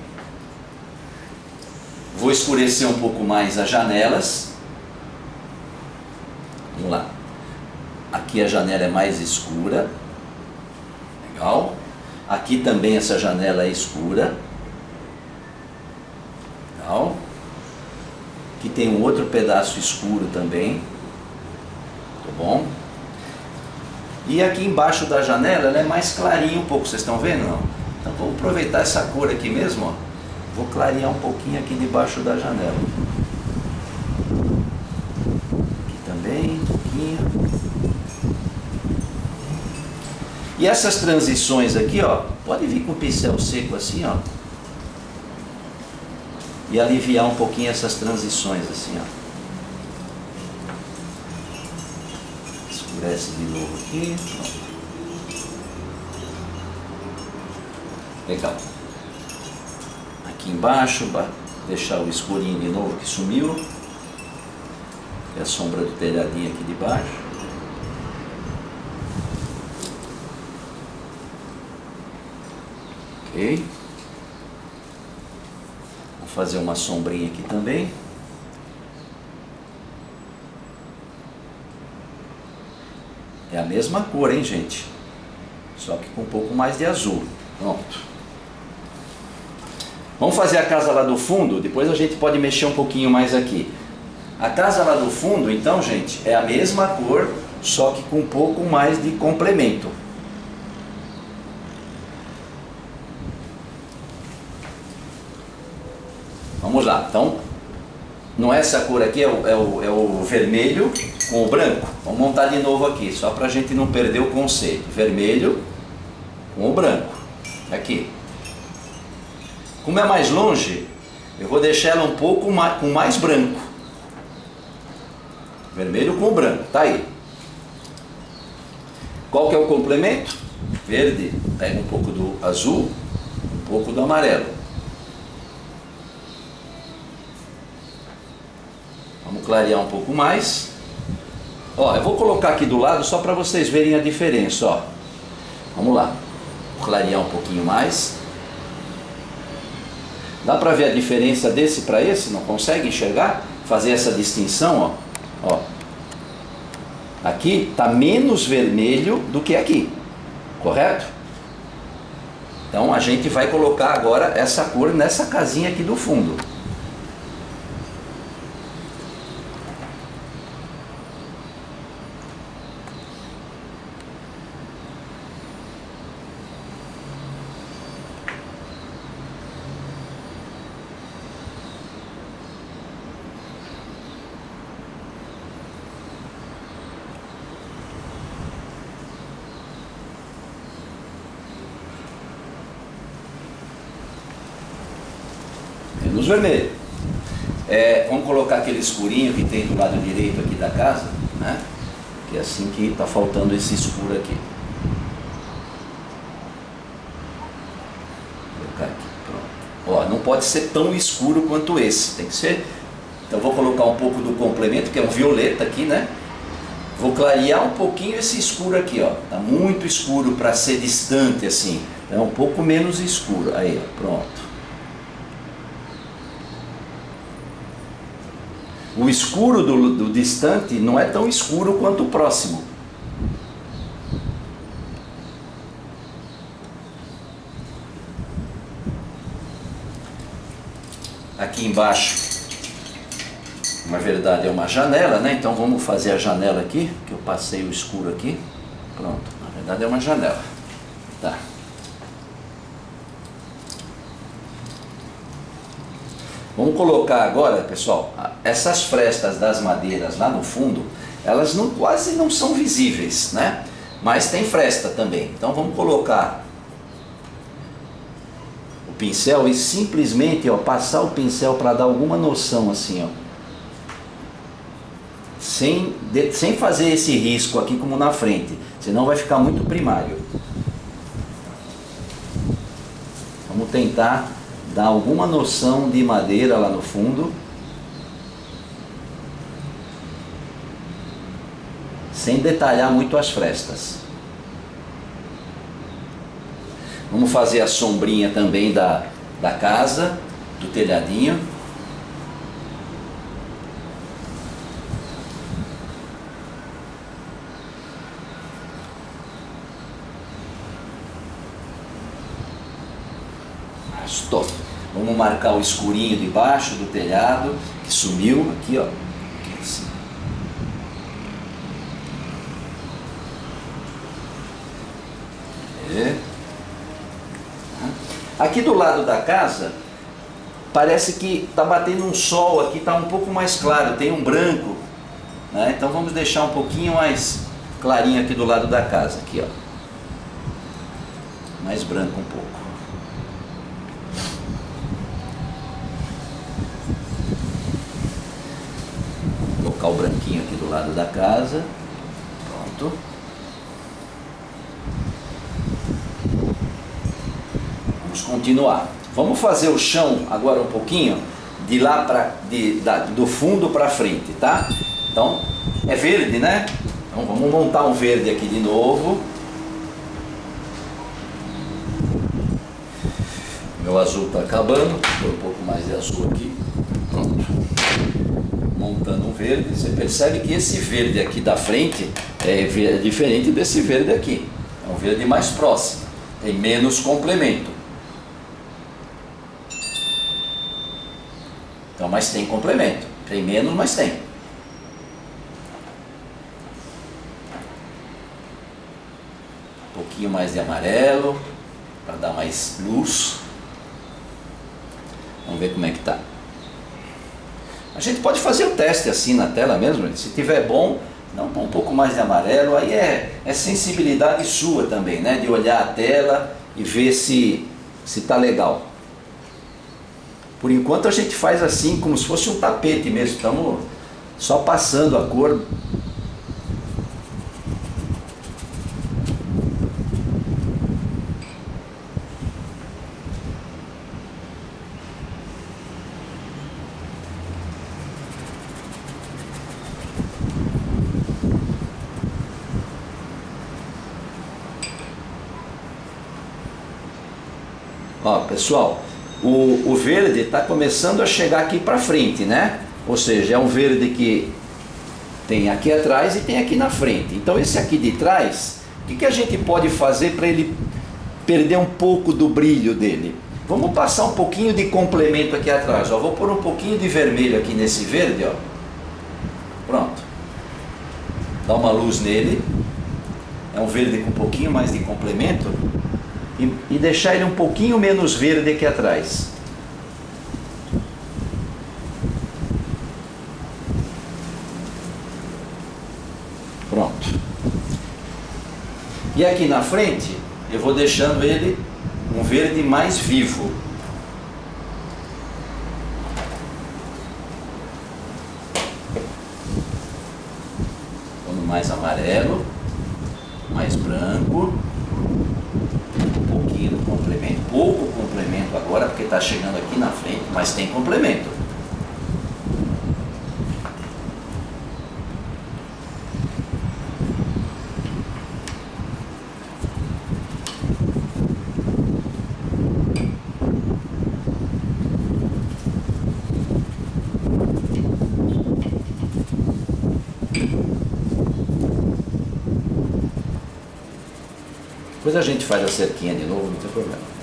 Vou escurecer um pouco mais as janelas. Vamos lá. Aqui a janela é mais escura. Legal. Aqui também essa janela é escura. Legal. Aqui tem um outro pedaço escuro também. Tá bom? E aqui embaixo da janela ela é mais clarinha um pouco. Vocês estão vendo? Não? Então vou aproveitar essa cor aqui mesmo, ó. Vou clarear um pouquinho aqui debaixo da janela. Aqui também, um pouquinho. E essas transições aqui, ó, pode vir com o pincel seco assim, ó. E aliviar um pouquinho essas transições assim, ó. Escurece de novo aqui. Pronto. Legal. Aqui embaixo, deixar o escurinho de novo que sumiu. É a sombra do telhadinho aqui de baixo. Ok. Vou fazer uma sombrinha aqui também. É a mesma cor, hein, gente? Só que com um pouco mais de azul. Pronto. Vamos fazer a casa lá do fundo, depois a gente pode mexer um pouquinho mais aqui. A casa lá do fundo, então, gente, é a mesma cor, só que com um pouco mais de complemento. Vamos lá, então, não é essa cor aqui, é o vermelho com o branco. Vamos montar de novo aqui, só para a gente não perder o conceito. Vermelho com o branco, aqui. Como é mais longe, eu vou deixar ela um pouco mais, com mais branco. Vermelho com branco, tá aí. Qual que é o complemento? Verde, pega um pouco do azul, um pouco do amarelo. Vamos clarear um pouco mais. Ó, eu vou colocar aqui do lado só para vocês verem a diferença, ó. Vamos lá. Vou clarear um pouquinho mais. Dá para ver a diferença desse para esse? Não consegue enxergar? Fazer essa distinção, ó. Ó. Aqui está menos vermelho do que aqui, correto? Então a gente vai colocar agora essa cor nessa casinha aqui do fundo. Menos vermelho. Vamos colocar aquele escurinho que tem do lado direito aqui da casa, né? Que é assim que está faltando esse escuro aqui. Vou colocar aqui, pronto. Ó, não pode ser tão escuro quanto esse, tem que ser. Então vou colocar um pouco do complemento, que é um violeta aqui, né? Vou clarear um pouquinho esse escuro aqui, ó. Tá muito escuro para ser distante assim. É um pouco menos escuro. Aí, ó, pronto. O escuro do distante não é tão escuro quanto o próximo. Aqui embaixo, na verdade é uma janela, né? Então vamos fazer a janela aqui, que eu passei o escuro aqui. Pronto, na verdade é uma janela. Tá. Vamos colocar agora, pessoal, essas frestas das madeiras lá no fundo, elas quase não são visíveis, né? Mas tem fresta também. Então vamos colocar o pincel e simplesmente, ó, passar o pincel para dar alguma noção assim, ó. Sem fazer esse risco aqui como na frente, senão vai ficar muito primário. Vamos tentar dar alguma noção de madeira lá no fundo, sem detalhar muito as frestas. Vamos fazer a sombrinha também da casa, do telhadinho. Stop. Vamos marcar o escurinho de baixo do telhado, que sumiu aqui, ó. Aqui assim. Aqui do lado da casa, parece que está batendo um sol aqui, está um pouco mais claro, tem um branco, né? Então vamos deixar um pouquinho mais clarinho aqui do lado da casa, aqui, ó. Mais branco um pouco. Vou colocar o branquinho aqui do lado da casa. Pronto. Continuar. Vamos fazer o chão agora um pouquinho de lá para do fundo para frente, tá? Então é verde, né? Então vamos montar um verde aqui de novo. Meu azul está acabando, vou pôr um pouco mais de azul aqui. Pronto. Montando um verde. Você percebe que esse verde aqui da frente é diferente desse verde aqui. É um verde mais próximo, tem menos complemento. Então, mas tem complemento. Tem menos, mas tem. Um pouquinho mais de amarelo, para dar mais luz. Vamos ver como é que tá. A gente pode fazer o teste assim na tela mesmo. Se tiver bom, não, um pouco mais de amarelo. Aí é sensibilidade sua também, né? De olhar a tela e ver se tá legal. Por enquanto a gente faz assim, como se fosse um tapete mesmo. Estamos só passando a cor. Ó, pessoal. O verde está começando a chegar aqui para frente, né? Ou seja, é um verde que tem aqui atrás e tem aqui na frente. Então esse aqui de trás, o que a gente pode fazer para ele perder um pouco do brilho dele? Vamos passar um pouquinho de complemento aqui atrás. Ó. Vou pôr um pouquinho de vermelho aqui nesse verde, ó. Pronto. Dá uma luz nele. É um verde com um pouquinho mais de complemento. E deixar ele um pouquinho menos verde aqui atrás. Pronto. E aqui na frente, eu vou deixando ele um verde mais vivo. Pondo mais amarelo, mais branco. Complemento, pouco complemento agora, porque está chegando aqui na frente, mas tem complemento. Depois a gente faz a cerquinha de novo, não tem problema.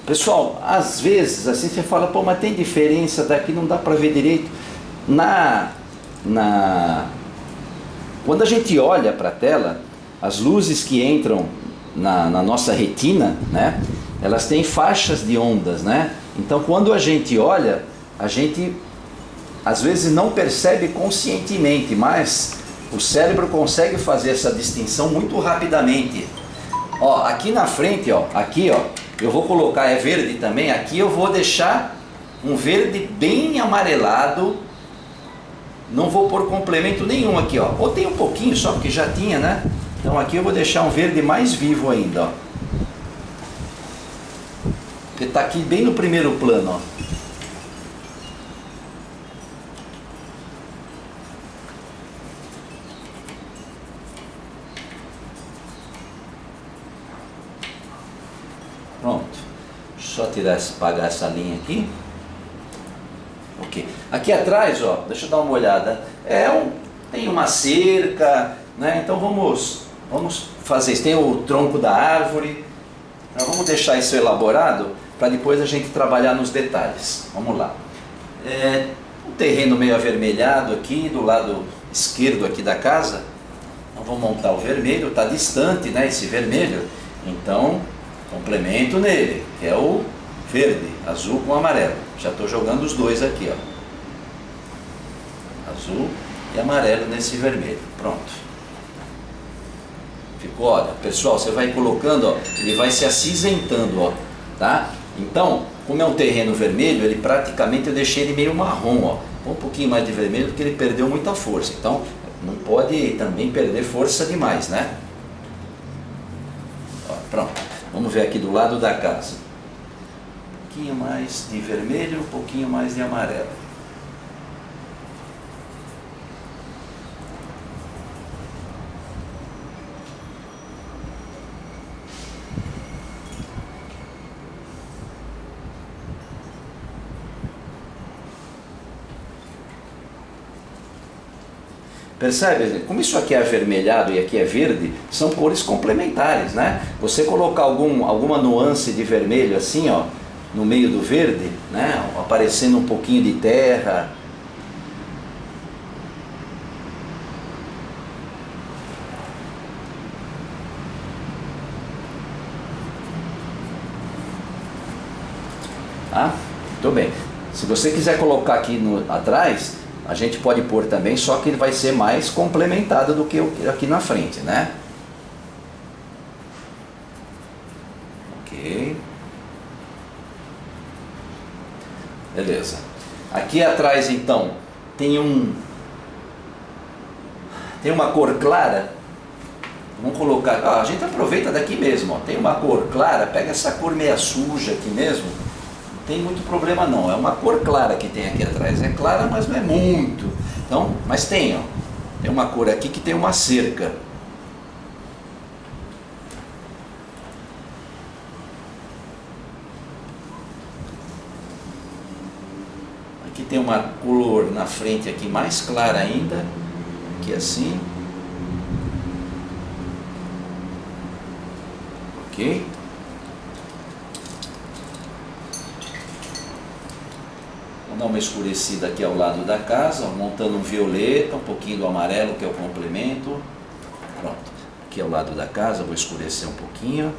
Pessoal, às vezes assim você fala, pô, mas tem diferença daqui, não dá para ver direito. Quando a gente olha para a tela, as luzes que entram na nossa retina, né, elas têm faixas de ondas, né? Então quando a gente olha, a gente às vezes não percebe conscientemente, mas o cérebro consegue fazer essa distinção muito rapidamente. Ó, aqui na frente, ó, aqui, ó, eu vou colocar, é verde também, aqui eu vou deixar um verde bem amarelado, não vou pôr complemento nenhum aqui, ó, ou tem um pouquinho só, porque já tinha, né? Então aqui eu vou deixar um verde mais vivo ainda, ó, porque tá aqui bem no primeiro plano, ó. Pronto, só apagar essa linha aqui. Ok, aqui atrás, ó, deixa eu dar uma olhada, tem uma cerca, né? Então vamos fazer isso. Tem o tronco da árvore, então vamos deixar isso elaborado para depois a gente trabalhar nos detalhes. Vamos lá. Um terreno meio avermelhado aqui do lado esquerdo aqui da casa. Então vamos montar o vermelho, está distante, né, esse vermelho, então complemento nele, que é o verde, azul com amarelo. Já estou jogando os dois aqui, ó. Azul e amarelo nesse vermelho. Pronto. Ficou, olha, pessoal, você vai colocando, ó, ele vai se acinzentando, ó, tá? Então, como é um terreno vermelho, ele praticamente eu deixei ele meio marrom, ó. Um pouquinho mais de vermelho porque ele perdeu muita força. Então, não pode também perder força demais, né? Ó, pronto. Vamos ver aqui do lado da casa. Um pouquinho mais de vermelho, um pouquinho mais de amarelo. Percebe? Como isso aqui é avermelhado e aqui é verde, são cores complementares, né? Você colocar alguma nuance de vermelho assim, ó, no meio do verde, né? Aparecendo um pouquinho de terra. Tá? Muito bem. Se você quiser colocar aqui atrás, a gente pode pôr também, só que ele vai ser mais complementado do que aqui na frente, né? Ok. Beleza. Aqui atrás, então, tem uma cor clara. Vamos colocar... a gente aproveita daqui mesmo, ó. Tem uma cor clara, pega essa cor meia suja aqui mesmo. Tem muito problema não, é uma cor clara que tem aqui atrás, é clara, mas não é muito. Então, mas tem, ó, tem uma cor aqui que tem uma cerca. Aqui tem uma cor na frente aqui mais clara ainda, aqui assim. Ok? Dar uma escurecida aqui ao lado da casa, montando um violeta, um pouquinho do amarelo que é o complemento. Pronto, aqui ao lado da casa vou escurecer um pouquinho.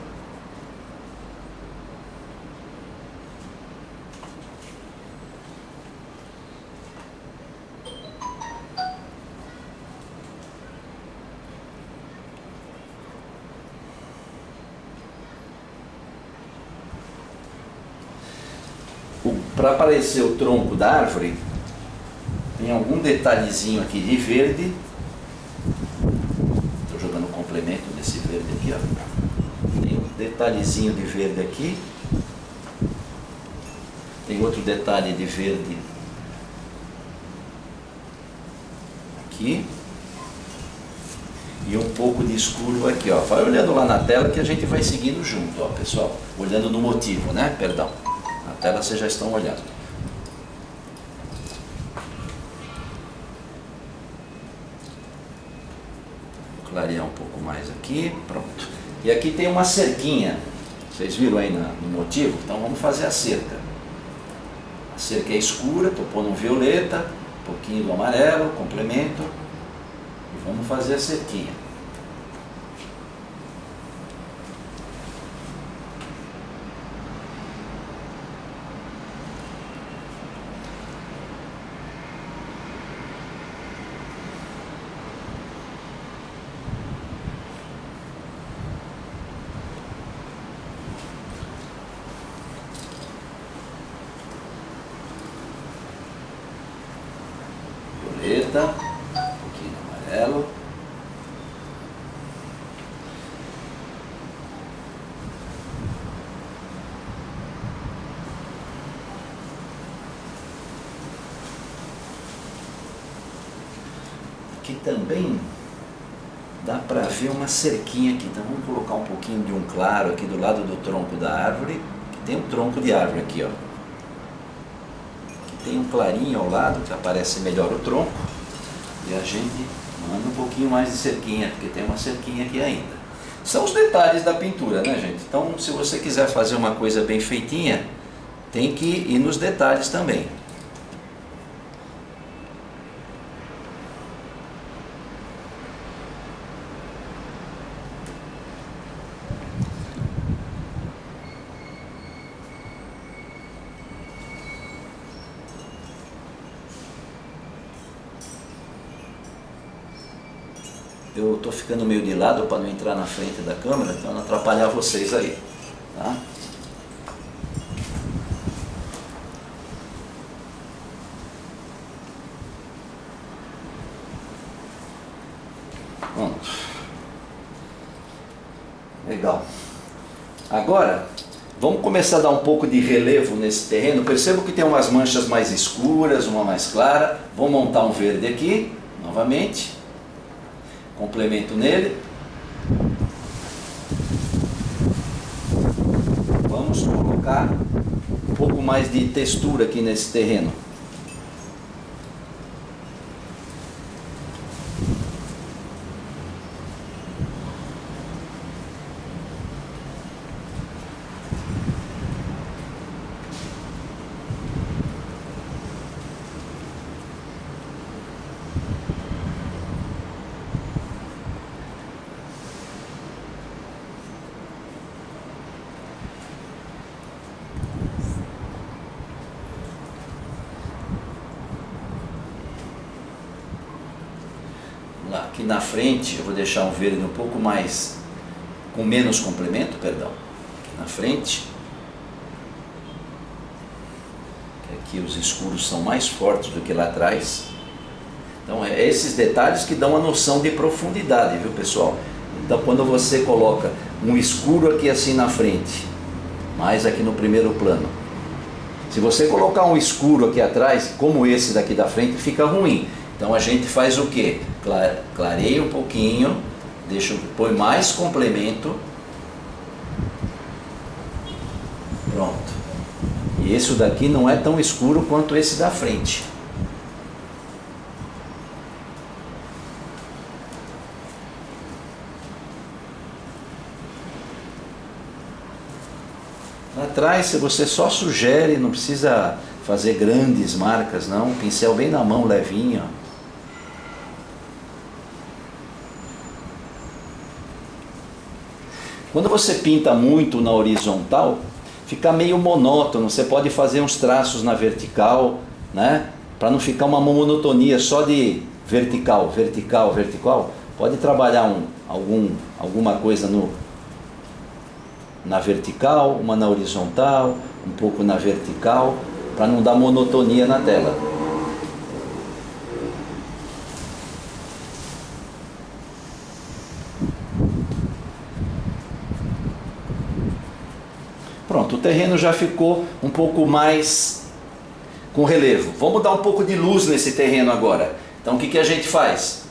Para aparecer o tronco da árvore, tem algum detalhezinho aqui de verde. Estou jogando o complemento desse verde aqui, ó. Tem um detalhezinho de verde aqui. Tem outro detalhe de verde aqui. E um pouco de escuro aqui, ó. Vai olhando lá na tela que a gente vai seguindo junto, ó, pessoal. Olhando no motivo, né? Perdão. A tela vocês já estão olhando. Vou clarear um pouco mais aqui, pronto. E aqui tem uma cerquinha. Vocês viram aí no motivo? Então vamos fazer a cerca. A cerca é escura, estou pondo um violeta, um pouquinho do amarelo, complemento, e vamos fazer a cerquinha. Violeta, um pouquinho de amarelo. Aqui também dá para ver uma cerquinha aqui, então vamos colocar um pouquinho de um claro aqui do lado do tronco da árvore, que tem um tronco de árvore aqui, ó. Tem um clarinho ao lado, que aparece melhor o tronco, e a gente manda um pouquinho mais de cerquinha, porque tem uma cerquinha aqui ainda. São os detalhes da pintura, né, gente? Então, se você quiser fazer uma coisa bem feitinha, tem que ir nos detalhes também. Eu estou ficando meio de lado para não entrar na frente da câmera, para não atrapalhar vocês aí, tá? Pronto. Legal. Agora, vamos começar a dar um pouco de relevo nesse terreno. Percebo que tem umas manchas mais escuras, uma mais clara. Vou montar um verde aqui, novamente. Complemento nele. Vamos colocar um pouco mais de textura aqui nesse terreno. Lá, aqui na frente eu vou deixar um verde um pouco mais, com menos complemento, perdão, aqui na frente, que aqui os escuros são mais fortes do que lá atrás. Então é esses detalhes que dão a noção de profundidade, viu, pessoal? Então quando você coloca um escuro aqui assim na frente, mais aqui no primeiro plano, se você colocar um escuro aqui atrás, como esse daqui da frente, fica ruim. Então a gente faz o que? Clareia um pouquinho, põe mais complemento. Pronto. E esse daqui não é tão escuro quanto esse da frente. Lá atrás você só sugere, não precisa fazer grandes marcas não, pincel bem na mão, levinho. Quando você pinta muito na horizontal, fica meio monótono. Você pode fazer uns traços na vertical, né? Para não ficar uma monotonia só de vertical, vertical, vertical. Pode trabalhar alguma coisa na vertical, uma na horizontal, um pouco na vertical, para não dar monotonia na tela. Pronto, o terreno já ficou um pouco mais com relevo. Vamos dar um pouco de luz nesse terreno agora. Então o que a gente faz?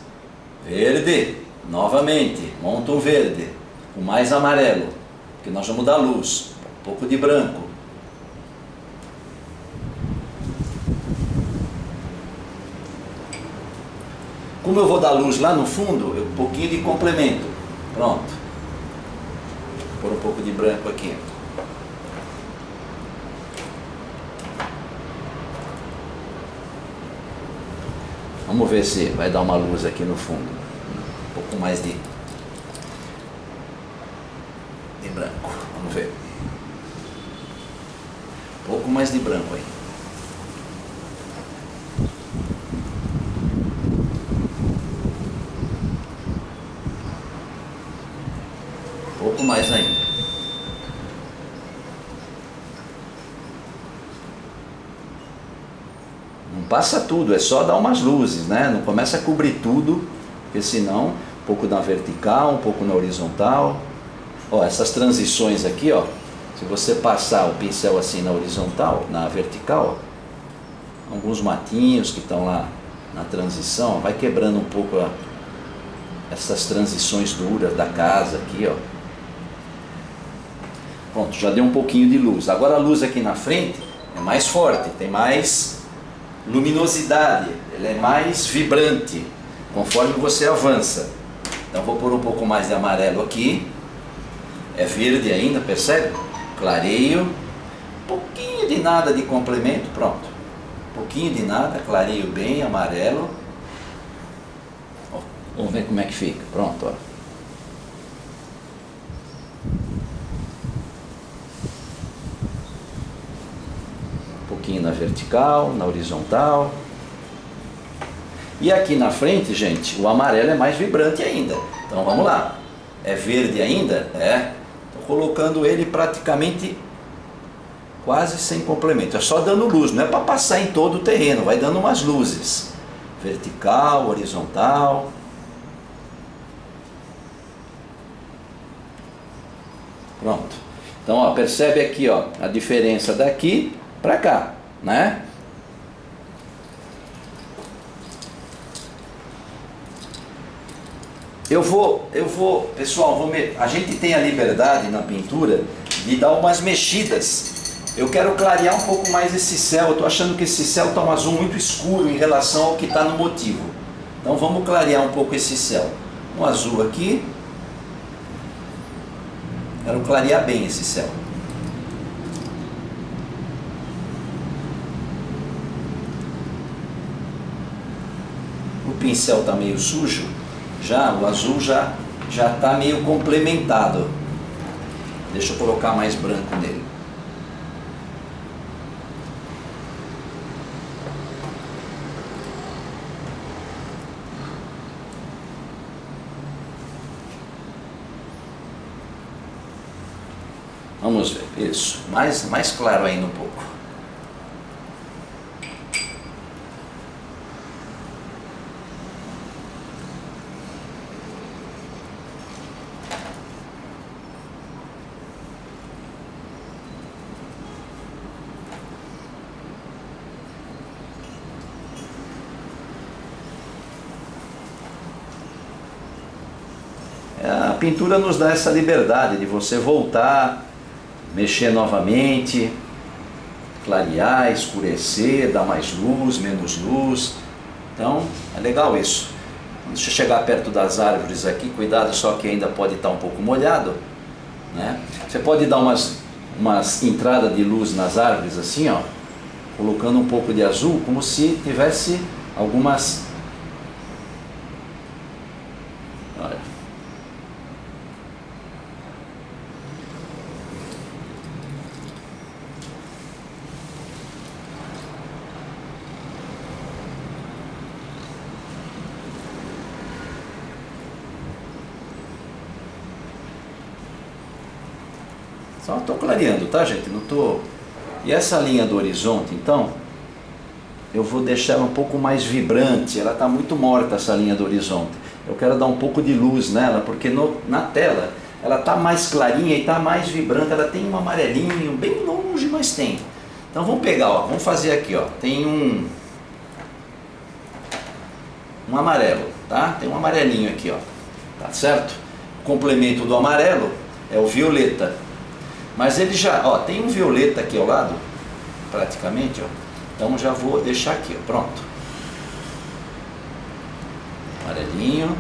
Verde, novamente, monta um verde, com mais amarelo, porque nós vamos dar luz, um pouco de branco. Como eu vou dar luz lá no fundo, um pouquinho de complemento. Pronto. Vou pôr um pouco de branco aqui. Vamos ver se vai dar uma luz aqui no fundo. Um pouco mais de branco. Vamos ver. Um pouco mais de branco aí. Um pouco mais ainda. Não passa tudo, é só dar umas luzes, né? Não começa a cobrir tudo, porque senão, um pouco na vertical, um pouco na horizontal. Ó, essas transições aqui, ó, se você passar o pincel assim na horizontal, na vertical, ó, alguns matinhos que estão lá na transição, vai quebrando um pouco essas transições duras da casa aqui, ó. Pronto, já deu um pouquinho de luz. Agora a luz aqui na frente é mais forte, tem mais luminosidade, ela é mais vibrante conforme você avança. Então vou pôr um pouco mais de amarelo aqui. É verde ainda, percebe? Clareio, um pouquinho de nada de complemento, pronto. Um pouquinho de nada, clareio bem, amarelo. Ó, vamos ver como é que fica, pronto, ó. Um pouquinho na vertical, na horizontal. E aqui na frente, gente, o amarelo é mais vibrante ainda. Então vamos lá. É verde ainda? É. Colocando ele praticamente quase sem complemento, é só dando luz, não é para passar em todo o terreno, vai dando umas luzes, vertical, horizontal. Pronto. Então, ó, percebe aqui, ó, a diferença daqui para cá, né? Pessoal, a gente tem a liberdade na pintura de dar umas mexidas. Eu quero clarear um pouco mais esse céu, eu estou achando que esse céu está um azul muito escuro em relação ao que está no motivo. Então vamos clarear um pouco esse céu. Um azul aqui. Quero clarear bem esse céu. O pincel está meio sujo. Já o azul já está meio complementado. Deixa eu colocar mais branco nele. Vamos ver, isso, mais claro ainda um pouco. A pintura nos dá essa liberdade de você voltar, mexer novamente, clarear, escurecer, dar mais luz, menos luz. Então é legal isso. Quando você chegar perto das árvores aqui, cuidado só que ainda pode estar um pouco molhado, né? Você pode dar umas entradas de luz nas árvores assim, ó, colocando um pouco de azul, como se tivesse algumas... Olha. Só estou clareando, tá, gente? Não tô... E essa linha do horizonte, então, eu vou deixar ela um pouco mais vibrante. Ela está muito morta, essa linha do horizonte. Eu quero dar um pouco de luz nela, porque na tela ela está mais clarinha e está mais vibrante. Ela tem um amarelinho bem longe, mas tem. Então vamos pegar, ó, vamos fazer aqui, ó. Tem um amarelo, tá? Tem um amarelinho aqui, ó. Tá certo? O complemento do amarelo é o violeta. Mas ele já, ó, tem um violeta aqui ao lado, praticamente, ó. Então já vou deixar aqui, ó, pronto. Amarelinho.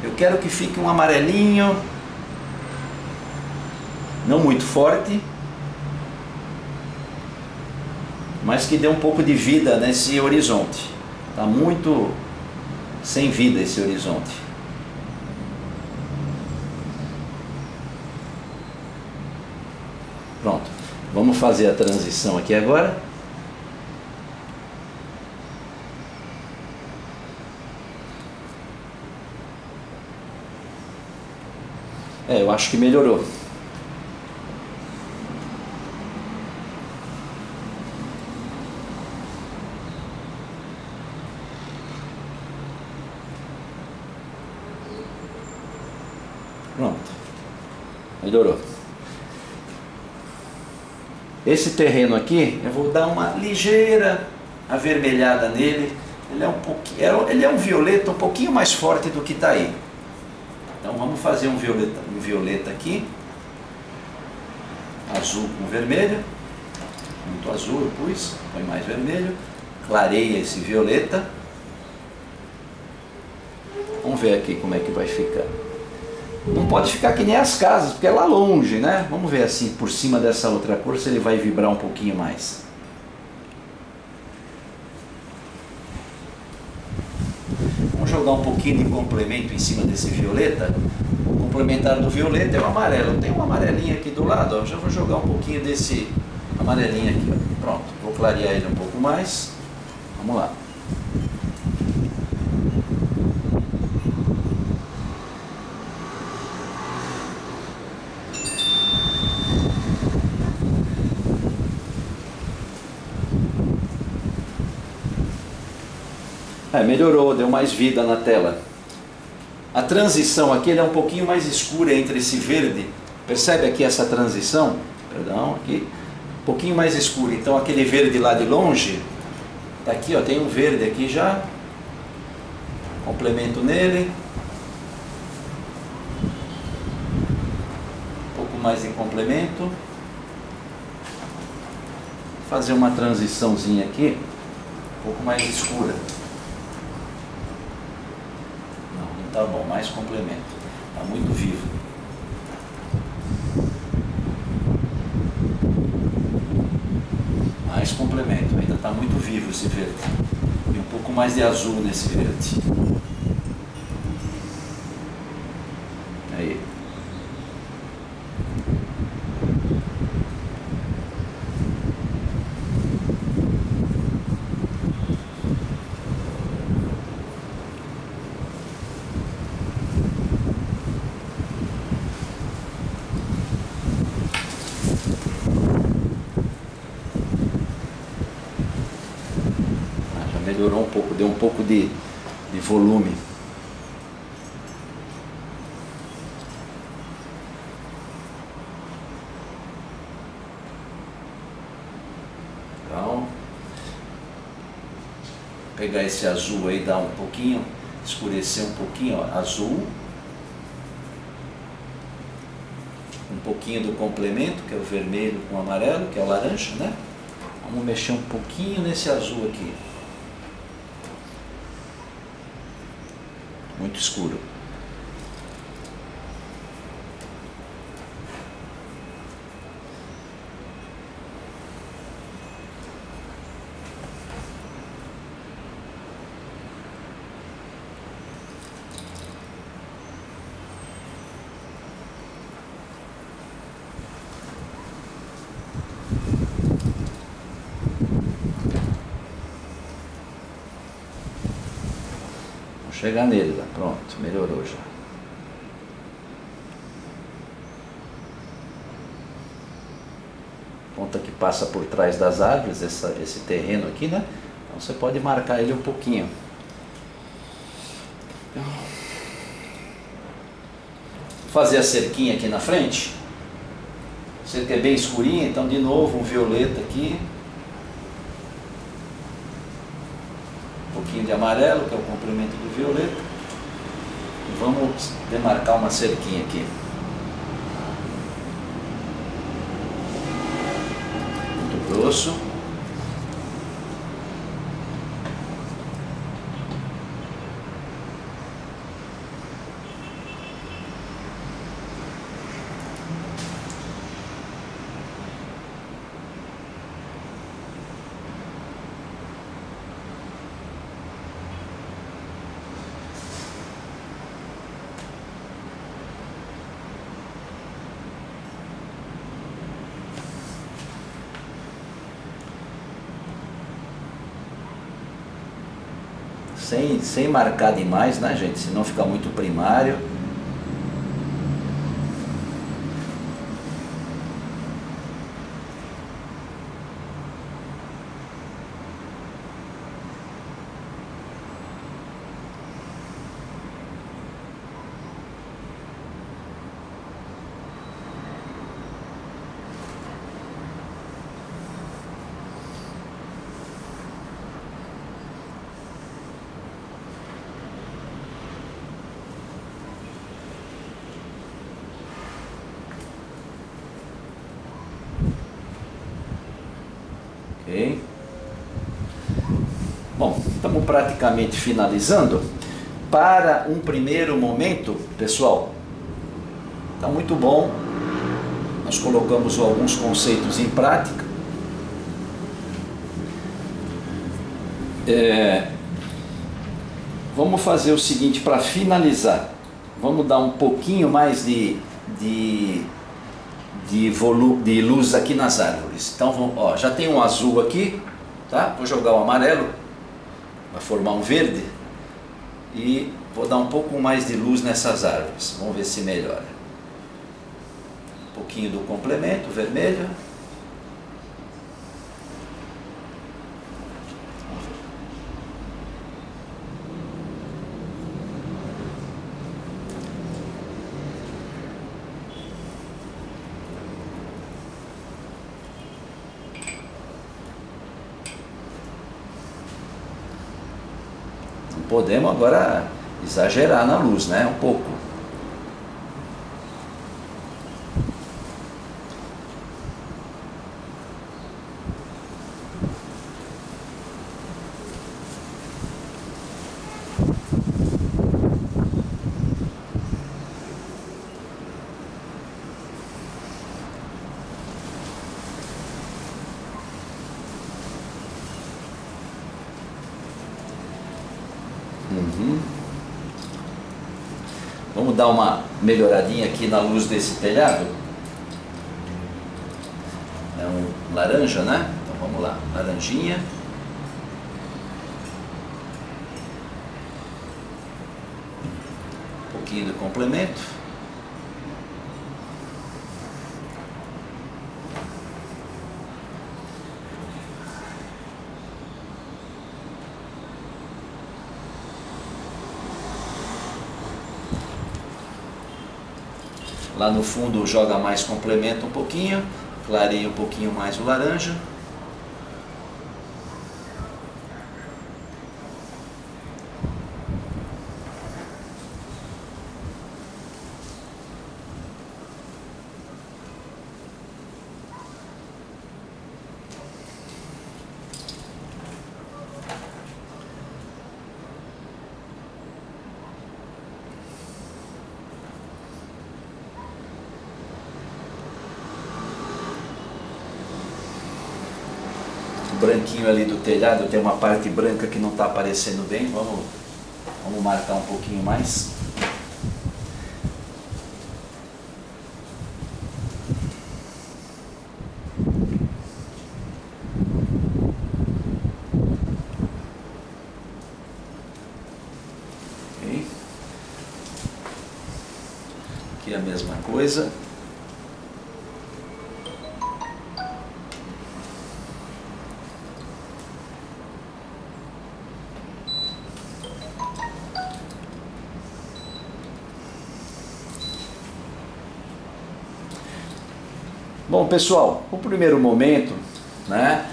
Eu quero que fique um amarelinho, não muito forte, mas que dê um pouco de vida nesse horizonte. Está muito sem vida esse horizonte. Pronto, vamos fazer a transição aqui agora. Eu acho que melhorou. Pronto, melhorou. Esse terreno aqui, eu vou dar uma ligeira avermelhada nele. Ele é um violeta um pouquinho mais forte do que está aí. Então vamos fazer um violeta aqui, azul com vermelho, muito azul eu pus, põe mais vermelho, clareia esse violeta. Vamos ver aqui como é que vai ficar. Não pode ficar que nem as casas, porque é lá longe, né? Vamos ver assim, por cima dessa outra cor, se ele vai vibrar um pouquinho mais. Vamos jogar um pouquinho de complemento em cima desse violeta. O complementar do violeta é o amarelo. Tem uma amarelinha aqui do lado, ó. Já vou jogar um pouquinho desse amarelinho aqui, ó. Pronto, vou clarear ele um pouco mais. Vamos lá. Melhorou, deu mais vida na tela. A transição aqui é um pouquinho mais escura entre esse verde. Percebe aqui essa transição? Perdão, aqui. Um pouquinho mais escura. Então aquele verde lá de longe, tá aqui, ó, tem um verde aqui já. Complemento nele. Um pouco mais de complemento. Fazer uma transiçãozinha aqui, um pouco mais escura. Tá bom, mais complemento. Tá muito vivo. Mais complemento. Ainda tá muito vivo esse verde. E um pouco mais de azul nesse verde. Aí. Melhorou um pouco, deu um pouco de volume. Então, vou pegar esse azul aí, dar um pouquinho, escurecer um pouquinho, ó, azul. Um pouquinho do complemento, que é o vermelho com o amarelo, que é o laranja, né? Vamos mexer um pouquinho nesse azul aqui. Muito escuro. Chegar nele lá, pronto, melhorou já. Ponta que passa por trás das árvores, esse terreno aqui, né? Então você pode marcar ele um pouquinho. Vou fazer a cerquinha aqui na frente. A cerca é bem escurinha, então de novo um violeta aqui. Um pouquinho de amarelo, que é o complemento do violeta. E vamos demarcar uma cerquinha aqui. Muito grosso. sem marcar demais, né, gente? Senão fica muito primário. Ok. Bom, estamos praticamente finalizando. Para um primeiro momento, pessoal, está muito bom. Nós colocamos alguns conceitos em prática. Vamos fazer o seguinte para finalizar. Vamos dar um pouquinho mais de luz aqui nas árvores. Então, ó, já tem um azul aqui, tá? Vou jogar o amarelo, vai formar um verde, e vou dar um pouco mais de luz nessas árvores. Vamos ver se melhora. Um pouquinho do complemento, vermelho. Podemos agora exagerar na luz, né? Um pouco. Vamos dar uma melhoradinha aqui na luz desse telhado. É um laranja, né? Então vamos lá, laranjinha. Um pouquinho do complemento. Lá no fundo joga mais complemento um pouquinho, clareia um pouquinho mais o laranja. Branquinho ali do telhado, tem uma parte branca que não está aparecendo bem, vamos marcar um pouquinho mais. Okay. Aqui a mesma coisa. Bom, pessoal, o primeiro momento, né,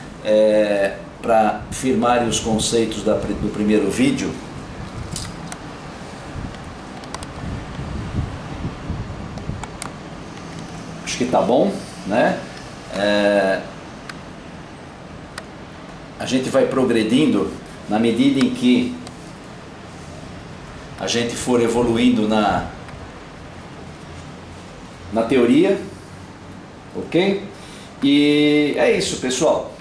para firmarem os conceitos do primeiro vídeo, acho que tá bom, né? A gente vai progredindo na medida em que a gente for evoluindo na teoria. Ok? E é isso, pessoal.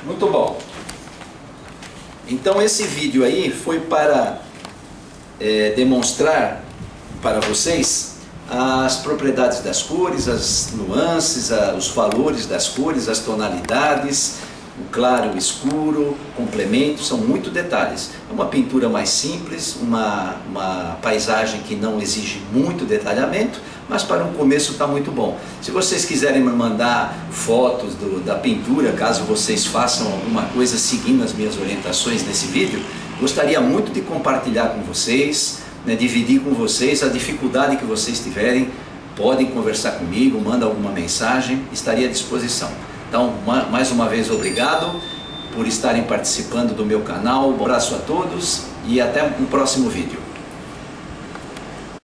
Muito bom. Então esse vídeo aí foi para demonstrar para vocês as propriedades das cores, as nuances, os valores das cores, as tonalidades, o claro e o escuro, complementos, são muito detalhes. É uma pintura mais simples, uma paisagem que não exige muito detalhamento, mas para um começo está muito bom. Se vocês quiserem me mandar fotos da pintura, caso vocês façam alguma coisa seguindo as minhas orientações nesse vídeo, gostaria muito de compartilhar com vocês, né, dividir com vocês a dificuldade que vocês tiverem. Podem conversar comigo, manda alguma mensagem, estaria à disposição. Então, mais uma vez, obrigado por estarem participando do meu canal. Um abraço a todos e até o próximo vídeo.